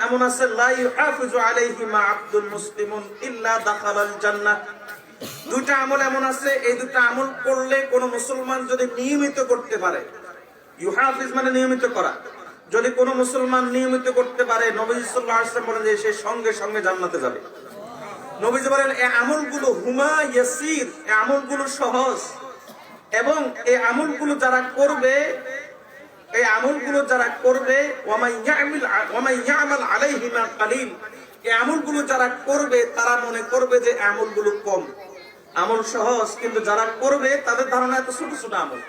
এমন আছে লা ইউহাফিজু আলাইহিমা আবদুল মুসলিমুন ইল্লা দাখালাল জান্নাহ। দুটা আমল এমন আছে, এই দুটা আমল করলে কোন মুসলমান যদি নিয়মিত করতে পারে, ইউহাফিজ মানে নিয়মিত করা, যদি কোন মুসলমান নিয়মিত করতে পারে, নবী সাল্লাল্লাহু আলাইহি ওয়াসাল্লাম বলেন যে সে সঙ্গে সঙ্গে জান্নাতে যাবে। নবীজি বলেন এই আমলগুলো হুমা ইয়াসির, এই আমলগুলো সহজ, এবং এই আমলগুলো যারা করবে ওয়ামাই ইয়ামাল আলাইহিমা কালিল, এই আমলগুলো যারা করবে তারা মনে করবে যে আমলগুলো কম। আমল সহজ, কিন্তু যারা করবে তাদের ধারণা এত ছোট ছোট আমল।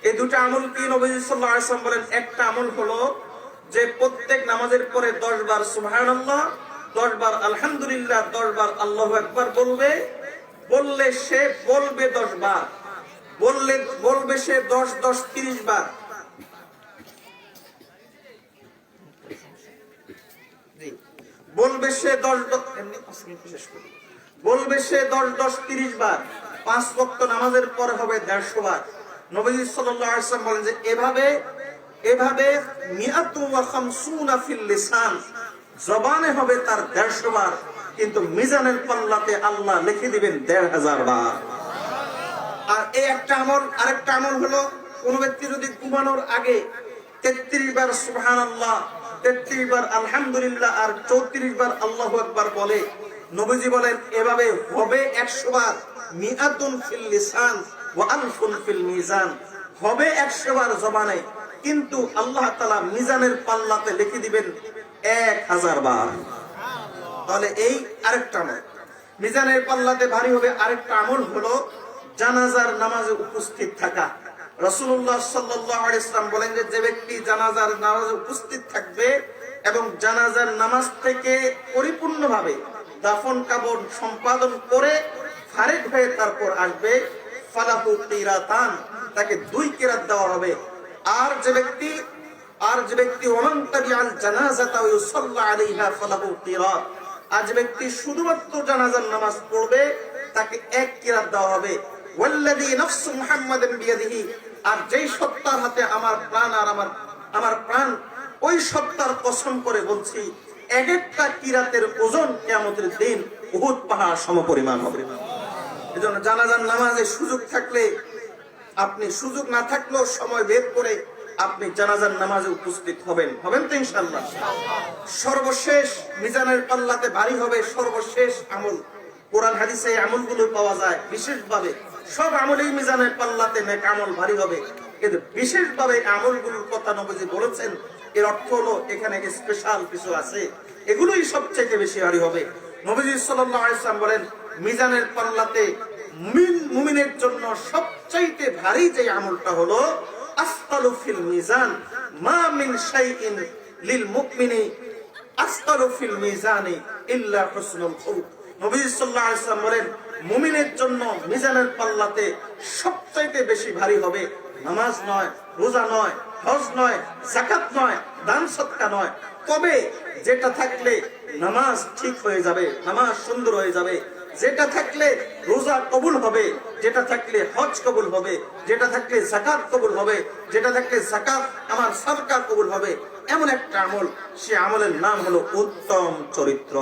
এই দুটো আমল কি? নবী সাল্লাল্লাহু আলাইহি ওয়াসাল্লাম বলেন একটা আমল হলো যে প্রত্যেক নামাজের পরে 10 বার সুবহানাল্লাহ, 10 বার আলহামদুলিল্লাহ, 10 বার আল্লাহু আকবার বললে সে বলবে 10 বার, বলবে সে 10 30 বার। বলবে সে 10 30 বার। 5 ওয়াক্ত নামাজের পরে হবে 150 বার। নবী সাল্লাল্লাহু আলাইহি ওয়াসাল্লাম বলেন যে এভাবে মিআতু ওয়া খামসুনা ফিল লিসান, জবানে হবে তার 150 বার, কিন্তু মিজানের পাল্লাতে আল্লাহ লিখে দিবেন 1500 বার। আর এই একটা আমল। আরেকটা আমল হলো কোন ব্যক্তি যদি ঘুমানোর আগে 33 বার সুবহানাল্লাহ, 33 বার আলহামদুলিল্লাহ আর 34 বার আল্লাহু আকবার বলে, নবীজি বলেন এভাবে হবে 100 বার। মিআতুন ফিল লিসান ওয়া আলফুন ফিল মিজান, হবে 100 বার জবানে, কিন্তু আল্লাহ তাআলা মিজানের পাল্লাতে লিখে দিবেন 1000 বার। তাহলে এই আরেকটা আমল মিজানের পাল্লাতে ভারী হবে। আরেকটা আমল হলো জানাজার নামাজে উপস্থিত থাকা। রাসূলুল্লাহ সাল্লাল্লাহু আলাইহি ওয়াসাল্লাম বলেন যে ব্যক্তি জানাজার নামাজে উপস্থিত থাকবে এবং জানাজার নামাজ থেকে পরিপূর্ণভাবে দাফন কাফন সম্পাদন করে ফারিগ হয়ে তারপর আসবে, ফালাহু কিরাতান, তাকে 2 কিরাত দেওয়া হবে। আর যে ব্যক্তি ওমান তাবিআল জানাজাতা ওয়া ইউসাল্লা আলাইহা ফালাহু কিরাত, আর যে ব্যক্তি শুধুমাত্র জানাজার নামাজ পড়বে তাকে 1 কিরাত দেওয়া হবে। ওয়াল্লাযী নাফসু মুহাম্মাদিন বিয়াদিহি, আর যেই সত্তার হাতে আমার প্রাণ আর আমার প্রাণ, ওই সত্তার কসম করে বলছি এক একটা কিরাতের ওজন কিয়ামতের দিন উহুদ পাহাড় সমপরিমাণ হবে। এজন্য জানাজার নামাজে সুযোগ থাকলে, আপনি সুযোগ না থাকলেও সময় বের করে আপনি জানাজার নামাজে উপস্থিত হবেন তো ইনশাআল্লাহ। সর্বশেষ মিজানের পাল্লাতে ভারী হবে সর্বশেষ আমল। কোরআন হাদিসে এই আমলগুলো পাওয়া যায় বিশেষভাবে। সব আমলেই মিজানের পাল্লাতে নেক আমল ভারী হবে, কিন্তু বিশেষভাবে আমলগুলোর কথা নবীজি বলেছেন। এর অর্থ হলো এখানে স্পেশাল কিছু আছে, এগুলোই সবচেয়ে বেশি ভারী হবে। নবীজি সাল্লাল্লাহু আলাইহি ওয়াসাল্লাম বলেন মিজানের পাল্লাতে মুমিনের জন্য সবচাইতে ভারী যে আমলটা হলো আসকালু ফিল মিজান মা মিন শাইইন লিল মুমিনি আসকালু ফিল মিজানি ইল্লা হুসনুল খুলুক। নবী সাল্লাল্লাহু আলাইহি ওয়াসাল্লাম বলেন মুমিনের জন্য মিজানের পাল্লাতে সবচাইতে বেশি ভারী হবে নামাজ নয়, রোজা নয়, হজ নয়, যাকাত নয়, দান সদকা নয়, তবে যেটা থাকলে নামাজ ঠিক হয়ে যাবে, নামাজ সুন্দর হয়ে যাবে, যেটা থাকলে রোজা কবুল হবে, যেটা থাকলে হজ কবুল হবে, যেটা থাকলে যাকাত কবুল হবে, যেটা থাকলে যাকাত আমার সাদকা কবুল হবে, এমন একটা আমল, সে আমলের নাম হলো উত্তম চরিত্র।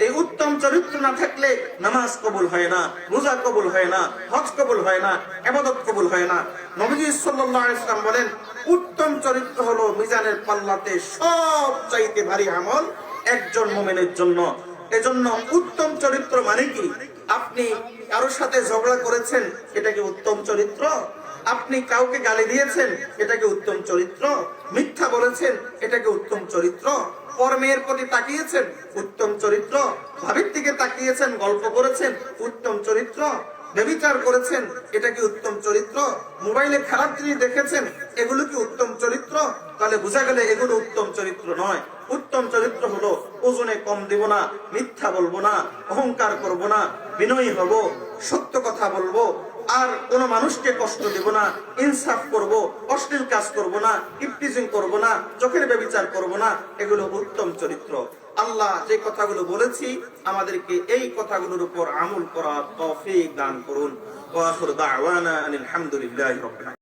এই উত্তম চরিত্র না থাকলে নামাজ কবুল হয় না, রোজা কবুল হয় না, হজ কবুল হয় না, ইবাদত কবুল হয় না। নবীজি সাল্লাল্লাহু আলাইহি ওয়াসাল্লাম বলেন, উত্তম চরিত্র হলো মিজানের পাল্লাতে সবচাইতে ভারী আমল একজন মুমিনের জন্য। এজন্য উত্তম চরিত্র মানে কি? আপনি কারোর সাথে ঝগড়া করেছেন, এটা কি উত্তম চরিত্র? আপনি কাউকে গালি দিয়েছেন, এটা কি উত্তম চরিত্র? মিথ্যা বলেছেন, এটা কি উত্তম চরিত্র? কর্মের প্রতি তাকিয়েছেন, উত্তম চরিত্র? ভাবির দিকে তাকিয়েছেন, গল্প করেছেন, উত্তম চরিত্র? ব্যভিচার করেছেন, এটা কি উত্তম চরিত্র? মোবাইলে খারাপ জিনিস দেখেছেন, এগুলো কি উত্তম চরিত্র? তাহলে বোঝা গেলে এগুলো উত্তম চরিত্র নয়। উত্তম চরিত্র হলো ওজনে কম দেব না, মিথ্যা বলবো না, অহংকার করব না, বিনয়ী হব, সত্য কথা বলবো, আর কোন মানুষকে কষ্ট দেব না, ইনসাফ করব, অশ্লীল কাজ করব না, ইফটিজিং করব না, চোখের ব্যভিচার করব না, এগুলো উত্তম চরিত্র। আল্লাহ যে কথাগুলো বলেছি আমাদেরকে এই কথাগুলোর উপর আমল করার তৌফিক দান করুন। ওয়া আখিরু দাওয়ানা আলহামদুলিল্লাহি রাব্বিল আলামিন।